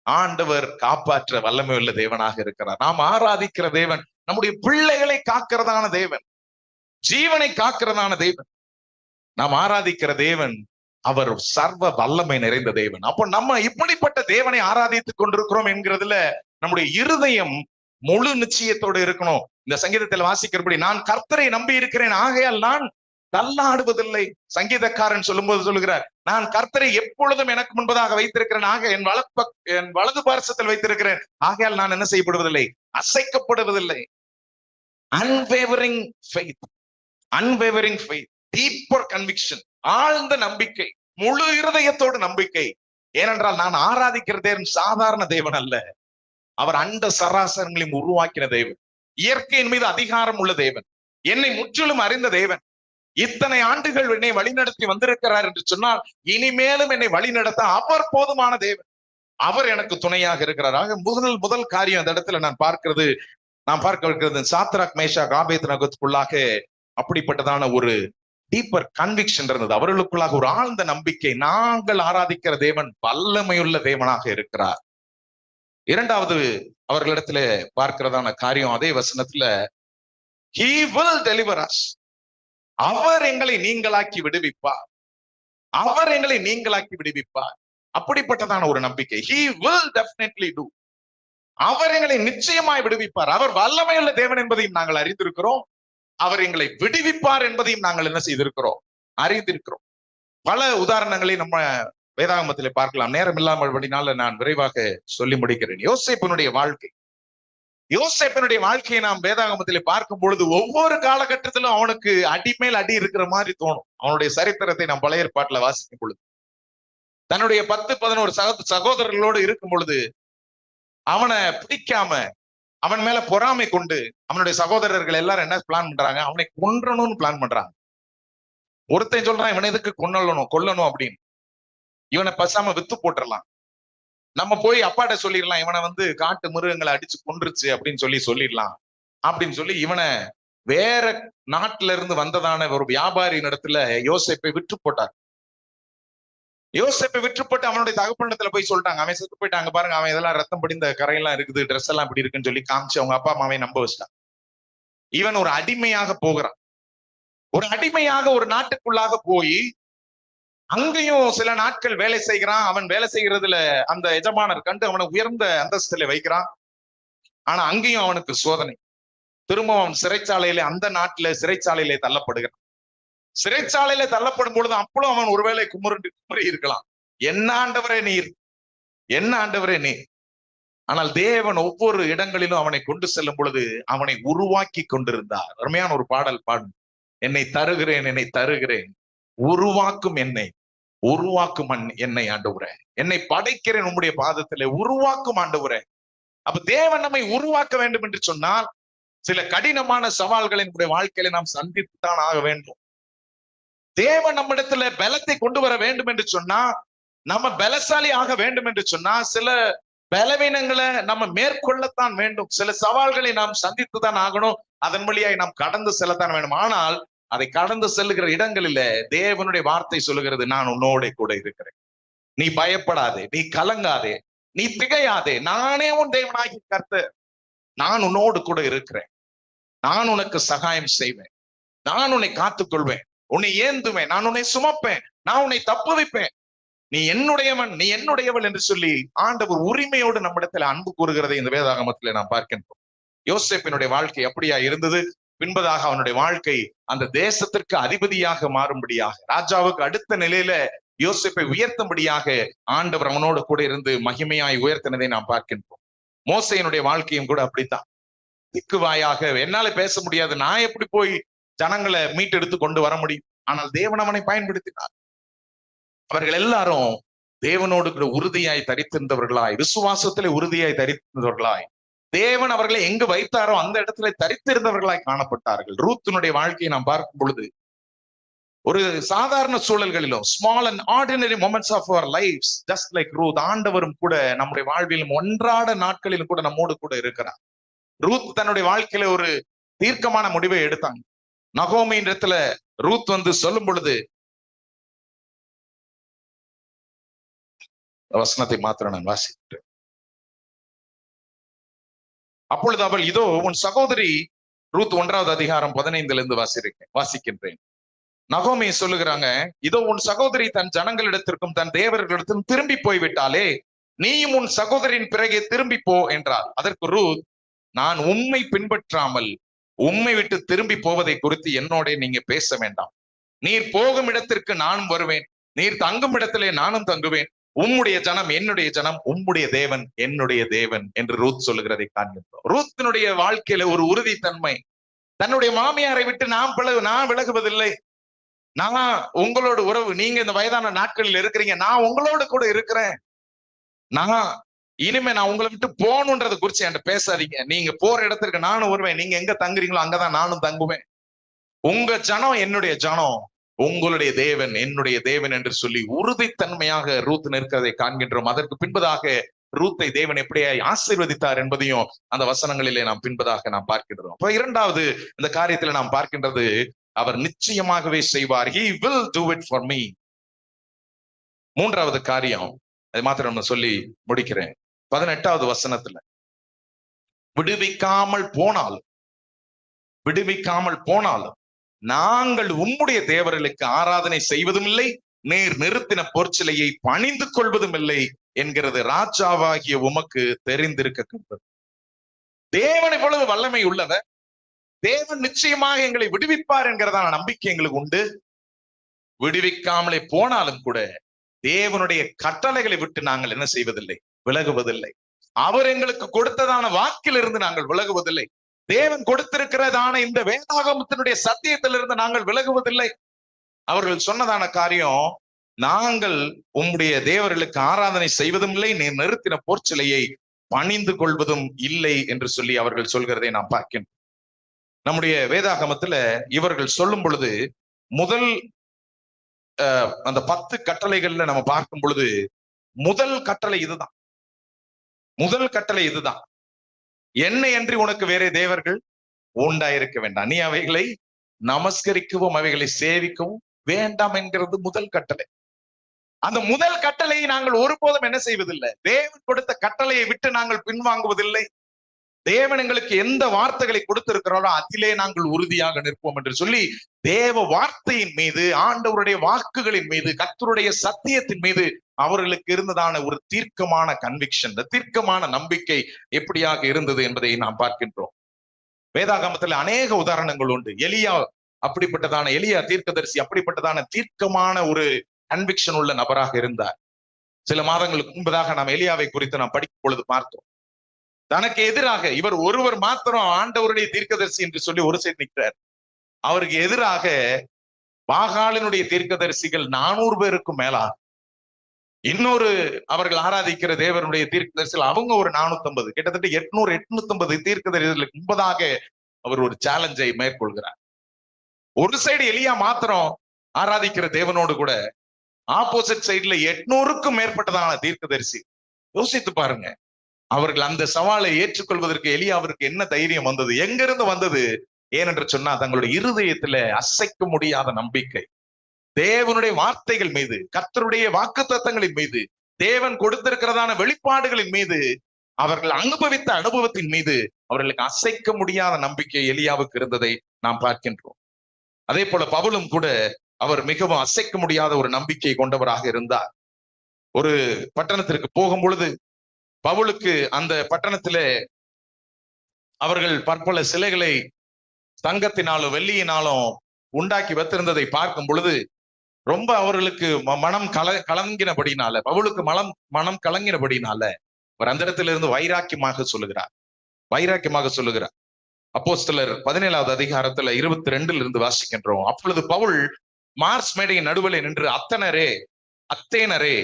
ஆண்டவர் காப்பாற்ற வல்லமை உள்ள தேவனாக இருக்கிறார். நாம் ஆராதிக்கிற தேவன் நம்முடைய பிள்ளைகளை காக்கிறதான தேவன், ஜீவனை காக்கிறதான தேவன். நாம் ஆராதிக்கிற தேவன் அவர் சர்வ வல்லமை நிறைந்த தேவன். அப்போ நம்ம இப்படிப்பட்ட தேவனை ஆராதித்துக் கொண்டிருக்கிறோம் என்கிறதுல நம்முடைய இருதயம் முழு நிச்சயத்தோடு இருக்கணும். இந்த சங்கீதத்தில் வாசிக்கிறபடி, நான் கர்த்தரை நம்பி இருக்கிறேன் ஆகையால் நான் தள்ளாடுவதில்லை. சங்கீதக்காரன் சொல்லும்போது சொல்லுகிறார், நான் கர்த்தரை எப்பொழுதும் எனக்கு முன்பதாக வைத்திருக்கிறேன், ஆக என் வலது பார்சத்தில் வைத்திருக்கிறேன், ஆகையால் நான் என்ன செய்யப்படுவதில்லை, அசைக்கப்படுவதில்லை. Unwavering faith, unwavering faith, deeper conviction, ஆழ்ந்த நம்பிக்கை, முழு இருதயத்தோடு நம்பிக்கை. ஏனென்றால் நான் ஆராதிக்கிற தேவன் சாதாரண தேவன் அல்ல, அவர் அண்ட சராசரங்களையும் உருவாக்கின தேவன், இயற்கையின் மீது அதிகாரம் உள்ள தேவன், என்னை முற்றிலும் அறிந்த தேவன். இத்தனை ஆண்டுகள் என்னை வழிநடத்தி வந்திருக்கிறார் என்று சொன்னால் இனிமேலும் என்னை வழிநடத்த அவர் போதுமான தேவன், அவர் எனக்கு துணையாக இருக்கிறார். ஆக முதல் காரியம் இந்த இடத்துல நான் பார்க்க இருக்கிறது, சாத்ராக், மேஷாக், ஆபேத்நேகோவுக்குள்ளாக அப்படிப்பட்டதான ஒரு டீப்பர் கன்விக்ஷன் இருந்தது. அவர்களுக்குள்ளாக ஒரு ஆழ்ந்த நம்பிக்கை, நாங்கள் ஆராதிக்கிற தேவன் வல்லமையுள்ள தேவனாக இருக்கிறார். இரண்டாவது அவர்களிடத்துல பார்க்கிறதான காரியம், அதே வசனத்துல he will deliver us, அவர் எங்களை நீங்களாக்கி விடுவிப்பார், அவர் எங்களை நீங்களாக்கி விடுவிப்பார். அப்படிப்பட்டதான ஒரு நம்பிக்கை. he will definitely do, அவர் எங்களை நிச்சயமாய் விடுவிப்பார். அவர் வல்லமையுள்ள தேவன் என்பதையும் நாங்கள் அறிந்திருக்கிறோம். அவர் எங்களை விடுவிப்பார் என்பதையும் நாங்கள் என்ன செய்திருக்கிறோம், அறிந்திருக்கிறோம். பல உதாரணங்களை நம்ம வேதாகமத்திலே பார்க்கலாம். நேரம் இல்லாமல்படினால நான் விரைவாக சொல்லி முடிக்கிறேன். யோசேப்பினுடைய வாழ்க்கையை நாம் வேதாகமத்திலே பார்க்கும் பொழுது ஒவ்வொரு காலகட்டத்திலும் அவனுக்கு அடிமேல் அடி இருக்கிற மாதிரி தோணும். அவனுடைய சரித்திரத்தை நாம் பழைய ஏற்பாட்டுல வாசிக்கும் பொழுது, தன்னுடைய 10-11 சகோதரர்களோடு இருக்கும் பொழுது அவனை பிடிக்காம, அவன் மேல பொறாமை கொண்டு அவனுடைய சகோதரர்கள் எல்லாரும் என்ன பிளான் பண்றாங்க, அவனை கொன்றணும்னு பிளான் பண்றாங்க. ஒருத்தன் சொல்றான், இவனை எதுக்கு கொல்லணும் அப்படின்னு, இவனை பசாம வித்து போட்டுடலாம், நம்ம போய் அப்பாட்ட சொல்லிடலாம், இவனை காட்டு மிருகங்களை அடிச்சு கொன்றுச்சு அப்படின்னு சொல்லிடலாம் அப்படின்னு சொல்லி இவனை வேற நாட்டுல இருந்து வந்ததான ஒரு வியாபாரியின் இடத்துல யோசேப்பை விற்று போட்டார். யோசேப்பை விற்று போட்டு அவனுடைய தகப்பனிடத்துல போய் சொல்லிட்டாங்க, அவன் செத்து போயிட்டாங்க பாருங்க, அவன் இதெல்லாம் ரத்தம் படிந்த கரையெல்லாம் இருக்குது, ட்ரெஸ் எல்லாம் இப்படி இருக்குன்னு சொல்லி காமிச்சு அவங்க அப்பா அம்மாவை நம்ப வச்சிட்டான். இவன் ஒரு அடிமையாக போகிறான். ஒரு அடிமையாக ஒரு நாட்டுக்குள்ளாக போய் அங்கேயும் சில நாட்கள் வேலை செய்கிறான். அவன் வேலை செய்கிறதுல அந்த எஜமானர் கண்டு அவனை உயர்ந்த அந்தஸ்துல வைக்கிறான். ஆனா அங்கேயும் அவனுக்கு சோதனை. திரும்ப அவன் சிறைச்சாலையில, அந்த நாட்டுல சிறைச்சாலையிலே தள்ளப்படுகிறான். சிறைச்சாலையில தள்ளப்படும் பொழுது அப்பளும் அவன் ஒருவேளை குமுறி இருக்கலாம், என்ன ஆண்டவரே நீர், என்ன ஆண்டவரே நீர். ஆனால் தேவன் ஒவ்வொரு இடங்களிலும் அவனை கொண்டு செல்லும் பொழுது அவனை உருவாக்கி கொண்டிருந்தார். அருமையான ஒரு பாடல் பாடும், என்னை தருகிறேன் உருவாக்கும் என்னை ஆண்டவரே, என்னை படைக்கிறேன் உம்முடைய பாதத்திலே, உருவாக்கும் ஆண்டவரே. அப்ப தேவன் நம்மை உருவாக்க வேண்டும் என்று சொன்னால் சில கடினமான சவால்களை நம்முடைய வாழ்க்கையில நாம் சந்தித்துத்தான் ஆக வேண்டும். தேவன் நம்மிடத்துல பலத்தை கொண்டு வர வேண்டும் என்று சொன்னா, நம்ம பலசாலி ஆக வேண்டும் என்று சொன்னா, சில பலவீனங்களை நம்ம மேற்கொள்ளத்தான் வேண்டும். சில சவால்களை நாம் சந்தித்துதான் ஆகணும். அதன் வழியாய் நாம் கடந்து செல்லத்தான் வேண்டும். ஆனால் அதை கடந்து செல்லுகிற இடங்களில தேவனுடைய வார்த்தை சொல்லுகிறது, நான் உன்னோட கூட இருக்கிறேன், நீ பயப்படாதே, நீ கலங்காதே, நீ திகையாதே, நானே உன் தேவனாகி கர்த்தர், நான் உன்னோடு கூட இருக்கிறேன், நான் உனக்கு சகாயம் செய்வேன், நான் உன்னை காத்துக்கொள்வேன், உன்னை ஏந்துவேன், நான் உன்னை சுமப்பேன், நான் உன்னை தப்புவிப்பேன், நீ என்னுடையவன், நீ என்னுடையவள் என்று சொல்லி ஆண்டவர் உரிமையோடு நம்மிடத்துல அன்பு கூறுகிறதை இந்த வேதாகமத்திலே நாம் பார்க்கின்றோம். யோசேப்பினுடைய வாழ்க்கை அப்படியா இருந்தது. பின்பதாக அவனுடைய வாழ்க்கை அந்த தேசத்திற்கு அதிபதியாக மாறும்படியாக, ராஜாவுக்கு அடுத்த நிலையில யோசேப்பை உயர்த்தும்படியாக ஆண்டவர் அவனோடு கூட இருந்து மகிமையாய் உயர்த்தினதை நாம் பார்க்கின்றோம். மோசேயினுடைய வாழ்க்கையும் கூட அப்படித்தான். திக்குவாயாக, என்னால பேச முடியாது, நான் எப்படி போய் ஜனங்களை மீட்டெடுத்து கொண்டு வர முடியும். ஆனால் தேவன் அவனை பயன்படுத்தினார். அவர்கள் எல்லாரும் தேவனோடு கூட உறுதியாய் தரித்திருந்தவர்களாய், விசுவாசத்திலே உறுதியாய் தரித்திருந்தவர்களாய், தேவன் அவர்களை எங்கு வைத்தாரோ அந்த இடத்துல தரித்திருந்தவர்களாய் காணப்பட்டார்கள். ரூத்தினுடைய வாழ்க்கையை நாம் பார்க்கும் பொழுது ஒரு சாதாரண சூழல்களிலும், small and ordinary moments of our life, just like Ruth, ஆண்டவரும் கூட நம்முடைய வாழ்விலும் ஒன்றாட நாட்களிலும் கூட நம்மோடு கூட இருக்கிறார். ரூத் தன்னுடைய வாழ்க்கையில ஒரு தீர்க்கமான முடிவை எடுத்தாங்க. நகோமியின் இடத்துல ரூத் சொல்லும் பொழுது, வசனத்தை மாத்திரம் நான் வாசிக்கிறேன். அப்பொழுது அவள், இதோ உன் சகோதரி, ரூத் 1வது அதிகாரம் 15 வாசிக்கின்றேன். நகோமி சொல்லுகிறாங்க, இதோ உன் சகோதரி தன் ஜனங்களிடத்திற்கும் தன் தேவர்களிடத்திலும் திரும்பி போய்விட்டாலே, நீயும் உன் சகோதரின் பிறகே திரும்பி போ என்றார். அதற்கு ரூத், நான் உம்மை பின்பற்றாமல் உம்மை விட்டு திரும்பி போவதை குறித்து என்னோட நீங்க பேச வேண்டாம். நீர் போகும் இடத்திற்கு நானும் வருவேன், நீர் தங்கும் இடத்திலே நானும் தங்குவேன், உம்முடைய ஜனம் என்னுடைய ஜனம், உம்முடைய தேவன் என்னுடைய தேவன் என்று ரூத் சொல்லுகிறதை காண்கின்றோம். ரூத்தினுடைய வாழ்க்கையில ஒரு உறுதித்தன்மை. தன்னுடைய மாமியாரை விட்டு நான் விலகுவதில்லை, நான் உங்களோட உறவு, நீங்க இந்த வயதான நாட்களில் இருக்கிறீங்க, நான் உங்களோட கூட இருக்கிறேன், இனிமே நான் உங்களை விட்டு போகணுன்றதை குறிச்சு என்கிட்ட பேசாதீங்க, நீங்க போற இடத்திற்கு நானும் வருவேன், நீங்க எங்க தங்குறீங்களோ அங்கதான் நானும் தங்குவேன், உங்க ஜனம் என்னுடைய ஜனம், உங்களுடைய தேவன் என்னுடைய தேவன் என்று சொல்லி உறுதித்தன்மையாக ரூத் நிற்கிறதை காண்கின்றோம். அதற்கு பின்பதாக ரூத்தை தேவன் எப்படியா ஆசீர்வதித்தார் என்பதையும் அந்த வசனங்களிலே நாம் பின்பதாக நாம் பார்க்கின்றோம். இப்ப இரண்டாவது இந்த காரியத்துல நாம் பார்க்கின்றது, அவர் நிச்சயமாகவே செய்வார். He will do it for me. மூன்றாவது காரியம், அது மாத்திரம் நான் சொல்லி முடிக்கிறேன். 18வது வசனத்துல, விடுவிக்காமல் போனாலும் நாங்கள் உம்முடைய தேவர்களுக்கு ஆராதனை செய்வதும் இல்லை, நீர் நிறுத்தின பொற்சிலையை பணிந்து கொள்வதும் இல்லை என்கிறது ராஜாவாகிய உமக்கு தெரிந்திருக்க கடவது. தேவன் இவ்வளவு வல்லமை உள்ளவர், தேவன் நிச்சயமாக எங்களை விடுவிப்பார் என்கிறதான நம்பிக்கை எங்களுக்கு உண்டு. விடுவிக்காமலே போனாலும் கூட தேவனுடைய கட்டளைகளை விட்டு நாங்கள் என்ன செய்வதில்லை, விலகுவதில்லை. அவர் எங்களுக்கு கொடுத்ததான வாக்கிலிருந்து நாங்கள் விலகுவதில்லை. தேவன் கொடுத்திருக்கிறதான இந்த வேதாகமத்தினுடைய சத்தியத்திலிருந்து நாங்கள் விலகுவதில்லை. அவர்கள் சொன்னதான காரியம், நாங்கள் உம்முடைய தேவர்களுக்கு ஆராதனை செய்வதும் இல்லை, நீ நிறுத்தின பொற்சிலையை பணிந்து கொள்வதும் இல்லை என்று சொல்லி அவர்கள் சொல்கிறதை நாம் பார்க்கின்றோம். நம்முடைய வேதாகமத்துல இவர்கள் சொல்லும் பொழுது முதல் அந்த 10 கட்டளைகள்ல நம்ம பார்க்கும் பொழுது முதல் கட்டளை இதுதான். என்னை அன்றி உனக்கு வேற தேவர்கள் உண்டாயிருக்க வேண்டாம், நீ அவைகளை நமஸ்கரிக்கவும் அவைகளை சேவிக்கவும் வேண்டாம் என்கிறது முதல் கட்டளை. அந்த முதல் கட்டளையை நாங்கள் ஒருபோதும் என்ன செய்வதில்லை, தேவன் கொடுத்த கட்டளையை விட்டு நாங்கள் பின்வாங்குவதில்லை. தேவன் எங்களுக்கு எந்த வார்த்தைகளை கொடுத்திருக்கிறாரோ அதிலே நாங்கள் உறுதியாக நிற்போம் என்று சொல்லி தேவ வார்த்தையின் மீது, ஆண்டவருடைய வாக்குகளின் மீது, கர்த்தருடைய சத்தியத்தின் மீது அவர்களுக்கு இருந்ததான ஒரு தீர்க்கமான கன்விக்ஷன், தீர்க்கமான நம்பிக்கை எப்படியாக இருந்தது என்பதை நாம் பார்க்கின்றோம். வேதாகமத்தில் அநேக உதாரணங்கள் உண்டு. எலியா தீர்க்கதரிசி அப்படிப்பட்டதான தீர்க்கமான ஒரு கன்விக்ஷன் உள்ள நபராக இருந்தார். சில மாதங்களுக்கு முன்பதாக நாம் எலியாவை குறித்து நாம் படிக்கும் பொழுது பார்த்தோம். தனக்கு எதிராக இவர் ஒருவர் மாத்திரம் ஆண்டவருடைய தீர்க்கதரிசி என்று சொல்லி ஒரு சைடு நிற்கிறார். அவருக்கு எதிராக பாகாலினுடைய தீர்க்கதரிசிகள் 400 பேருக்கும் மேலா, இன்னொரு அவர்கள் ஆராதிக்கிற தேவனுடைய தீர்க்கதரிசிகள் அவங்க ஒரு 450, கிட்டத்தட்ட 850 தீர்க்கதரிசிகளுக்கு முன்பதாக அவர் ஒரு சேலஞ்சை மேற்கொள்கிறார். ஒரு சைடு எலியா மாத்திரம் ஆராதிக்கிற தேவனோடு கூட ஆப்போசிட் சைடுல 800க்கும் மேற்பட்டதான தீர்க்கதரிசி. யோசித்து பாருங்க, அவர்கள் அந்த சவாலை ஏற்றுக்கொள்வதற்கு எலியாவிற்கு என்ன தைரியம் வந்தது, எங்கிருந்து வந்தது? ஏனென்று சொன்னா தங்களுடைய இருதயத்துல அசைக்க முடியாத நம்பிக்கை, தேவனுடைய வார்த்தைகள் மீது, கர்த்தருடைய வாக்குத்தத்தங்களின் மீது, தேவன் கொடுத்திருக்கிறதான வெளிப்பாடுகளின் மீது, அவர்கள் அனுபவித்த அனுபவத்தின் மீது அவர்களுக்கு அசைக்க முடியாத நம்பிக்கை எலியாவுக்கு இருந்ததை நாம் பார்க்கின்றோம். அதே போல பவுலும் கூட அவர் மிகவும் அசைக்க முடியாத ஒரு நம்பிக்கை கொண்டவராக இருந்தார். ஒரு பட்டணத்திற்கு போகும் பொழுது பவுலுக்கு அந்த பட்டணத்திலே அவர்கள் பற்பல சிலைகளை தங்கத்தினாலும் வெள்ளியினாலும் உண்டாக்கி வைத்திருந்ததை பார்க்கும் பொழுது ரொம்ப அவர்களுக்கு மனம் கலங்கினபடினால, பவுலுக்கு மனம் கலங்கினபடினால அவர் அந்த இடத்திலிருந்து வைராக்கியமாக சொல்லுகிறார். அப்போஸ்தலர் 17வது அதிகாரத்துல 22 இருந்து வாசிக்கின்றோம். அப்பொழுது பவுல் மார்ஸ் மேடையின் நடுவிலே நின்று, அத்தேனரே,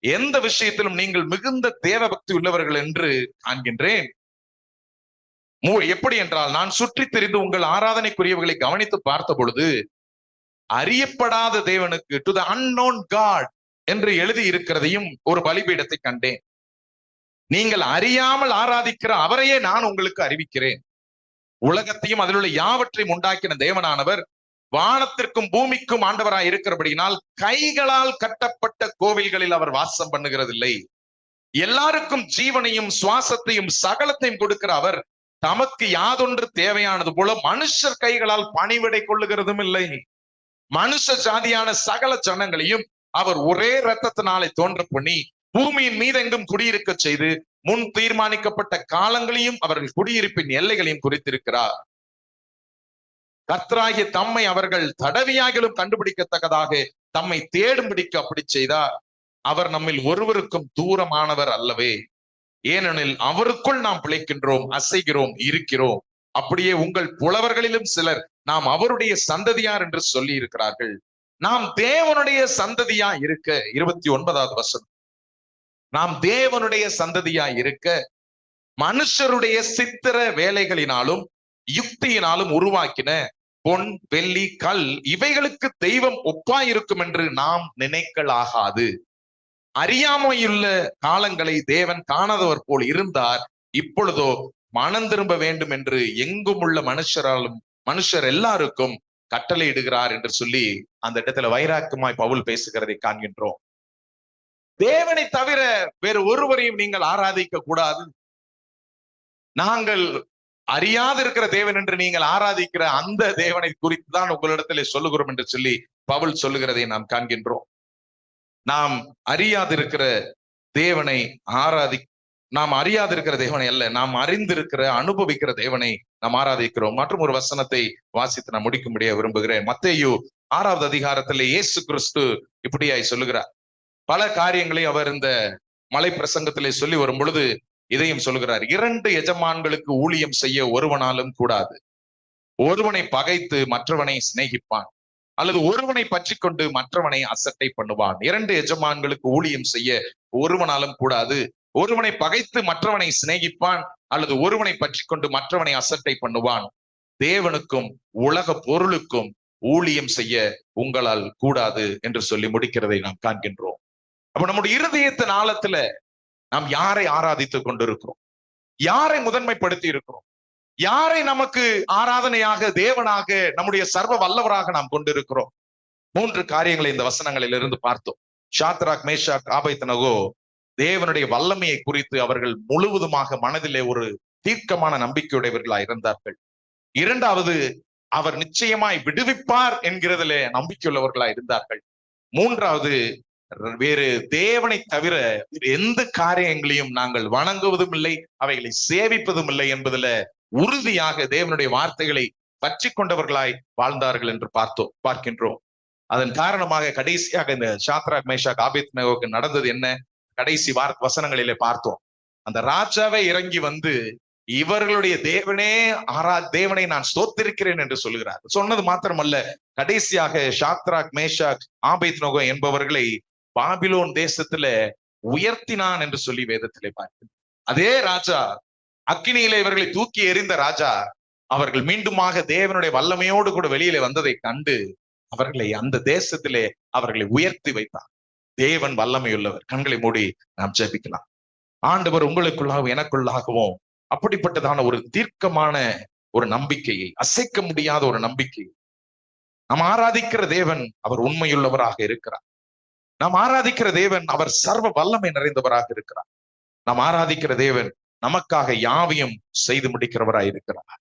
எந்த விஷயத்திலும் நீங்கள் மிகுந்த தேவ பக்தி உள்ளவர்கள் என்று காண்கின்றேன். எப்படி என்றால், நான் சுற்றி திரிந்து உங்கள் ஆராதனைக்குரியவர்களை கவனித்து பார்த்த பொழுது அறியப்படாத தேவனுக்கு, டு த அன்னோன் காட் என்று எழுதி இருக்கிறதையும் ஒரு பலிபீடத்தை கண்டேன். நீங்கள் அறியாமல் ஆராதிக்கிற அவரையே நான் உங்களுக்கு அறிவிக்கிறேன். உலகத்தையும் அதில் உள்ள யாவற்றையும் உண்டாக்கின தேவனானவர் வானத்திற்கும் பூமிக்கும் ஆண்டவராய் இருக்கிறபடியினால் கைகளால் கட்டப்பட்ட கோவில்களில் அவர் வாசம் பண்ணுகிறதில்லை. எல்லாருக்கும் ஜீவனையும் சுவாசத்தையும் சகலத்தையும் கொடுக்கிற அவர் தமக்கு யாதொன்று தேவையானது போல மனுஷர் கைகளால் பணிவிடை கொள்ளுகிறதும் இல்லை. மனுஷ ஜாதியான சகல ஜனங்களையும் அவர் ஒரே இரத்தத்தினாலே தோன்ற பண்ணி பூமியின் மீதெங்கும் குடியிருக்க செய்து முன் தீர்மானிக்கப்பட்ட காலங்களையும் அவர்கள் குடியிருப்பின் எல்லைகளையும் குறித்திருக்கிறார். கர்த்தராகிய தம்மை அவர்கள் தடவியாகிலும் கண்டுபிடிக்கத்தக்கதாக தம்மை தேடும்படிக்கு அப்படி செய்தார். அவர் நம்மில் ஒருவருக்கும் தூரமானவர் அல்லவே. ஏனெனில் அவருக்குள் நாம் பிழைக்கின்றோம், அசைகிறோம், இருக்கிறோம். அப்படியே உங்கள் புலவர்களிலும் சிலர் நாம் அவருடைய சந்ததியார் என்று சொல்லி இருக்கிறார்கள். நாம் தேவனுடைய சந்ததியா இருக்க, 29வது வசனம், நாம் தேவனுடைய சந்ததியா இருக்க மனுஷருடைய சித்திர வேலைகளினாலும் யுக்தியினாலும் உருவாக்கின பொன், வெள்ளி, கல் இவைகளுக்கு தெய்வம் ஒப்பாயிருக்கும் என்று நாம் நினைக்கலாகாது. அறியாமையுள்ள காலங்களை தேவன் காணாதவர் போல் இருந்தார். இப்பொழுதோ மனம் திரும்ப வேண்டும் என்று எங்கும் உள்ள மனுஷர் எல்லாருக்கும் கட்டளை இடுகிறார் என்று சொல்லி அந்த இடத்துல வைராக்கியமாய் பவுல் பேசுகிறதை காண்கின்றோம். தேவனை தவிர வேறு ஒருவரையும் நீங்கள் ஆராதிக்க கூடாது. நாங்கள் அறியாது இருக்கிற தேவன் என்று நீங்கள் ஆராதிக்கிற அந்த தேவனை குறித்து தான் உங்களிடத்திலே சொல்லுகிறோம் என்று சொல்லி பவுல் சொல்லுகிறதை நாம் காண்கின்றோம். நாம் அறியாதிருக்கிற தேவனை நாம் அறியாதிருக்கிற தேவனை அல்ல, நாம் அறிந்திருக்கிற அனுபவிக்கிற தேவனை நாம் ஆராதிக்கிறோம். மற்றும் ஒரு வசனத்தை வாசித்து நான் முடிக்கும்படியா விரும்புகிறேன். மத்தேயு 6வது அதிகாரத்திலே இயேசு கிறிஸ்து இப்படியாய் சொல்லுகிறார். பல காரியங்களை அவர் இந்த மலை பிரசங்கத்திலே சொல்லி வரும் பொழுது இதையும் சொல்லுகிறார். 2 எஜமான்களுக்கு ஊழியம் செய்ய ஒருவனாலும் கூடாது. ஒருவனை பகைத்து மற்றவனை சிநேகிப்பான், அல்லது ஒருவனை பற்றி கொண்டு மற்றவனை அசட்டை பண்ணுவான். 2 எஜமான்களுக்கு ஊழியம் செய்ய ஒருவனாலும் கூடாது. ஒருவனை பகைத்து மற்றவனை சிநேகிப்பான், அல்லது ஒருவனை பற்றி கொண்டு மற்றவனை அசட்டை பண்ணுவான். தேவனுக்கும் உலக பொருளுக்கும் ஊழியம் செய்ய உங்களால் கூடாது என்று சொல்லி முடிக்கிறதை நாம் காண்கின்றோம். அப்ப நம்முடைய இருதயத்தின் ஆழத்துல நாம் யாரை ஆராதித்துக் கொண்டிருக்கிறோம்? யாரை முதன்மைப்படுத்தி இருக்கிறோம்? யாரை நமக்கு ஆராதனையாக, தேவனாக, நம்முடைய சர்வ வல்லவராக நாம் கொண்டிருக்கிறோம்? 3 காரியங்களை இந்த வசனங்களில் இருந்து பார்த்தோம். ஷாத்ராக், மேஷாக், ஆபேத்நேகோ தேவனுடைய வல்லமையை குறித்து அவர்கள் முழுவதுமாக மனதிலே ஒரு தீர்க்கமான நம்பிக்கையுடையவர்களாய் இருந்தார்கள். 2வது, அவர் நிச்சயமாய் விடுவிப்பார் என்கிறதிலே நம்பிக்கையுள்ளவர்களாய் இருந்தார்கள். 3வது, வேறு தேவனை தவிர எந்த காரியங்களையும் நாங்கள் வணங்குவதும் இல்லை, அவைகளை சேவிப்பதும் இல்லை என்பதுல உறுதியாக தேவனுடைய வார்த்தைகளை பற்றி கொண்டவர்களாய் வாழ்ந்தார்கள் என்று பார்க்கின்றோம். அதன் காரணமாக கடைசியாக இந்த ஷாத்ராக், மேஷாக், ஆபேத்நேகோவுக்கு நடந்தது என்ன? கடைசி வசனங்களிலே பார்த்தோம். அந்த ராஜாவே இறங்கி வந்து இவர்களுடைய தேவனை நான் ஸ்தோத்திருக்கிறேன் என்று சொல்லுகிறார். சொன்னது மாத்திரமல்ல, கடைசியாக ஷாத்ராக், மேஷாக், ஆபேத்நேகோ என்பவர்களை பாபிலோன் தேசத்துல உயர்த்தினான் என்று சொல்லி வேதத்திலே பார்க்கிறோம். அதே ராஜா, அக்கினியிலே இவர்களை தூக்கி எறிந்த ராஜா, அவர்கள் மீண்டுமாக தேவனுடைய வல்லமையோடு கூட வெளியிலே வந்ததை கண்டு அவர்களை அந்த தேசத்திலே அவர்களை உயர்த்தி வைத்தார். தேவன் வல்லமையுள்ளவர். கண்களை மூடி நாம் ஜெபிக்கலாம். ஆண்டவர் உங்களுக்குள்ளாகவும் எனக்குள்ளாகவும் அப்படிப்பட்டதான ஒரு தீர்க்கமான ஒரு நம்பிக்கையை, அசைக்க முடியாத ஒரு நம்பிக்கை. நாம் ஆராதிக்கிற தேவன் அவர் உண்மையுள்ளவராக இருக்கிறார். நாம் ஆராதிக்கிற தேவன் அவர் சர்வ வல்லமை நிறைந்தவராக இருக்கிறார். நாம் ஆராதிக்கிற தேவன் நமக்காக யாவையும் செய்து முடிக்கிறவராய் இருக்கிறார்.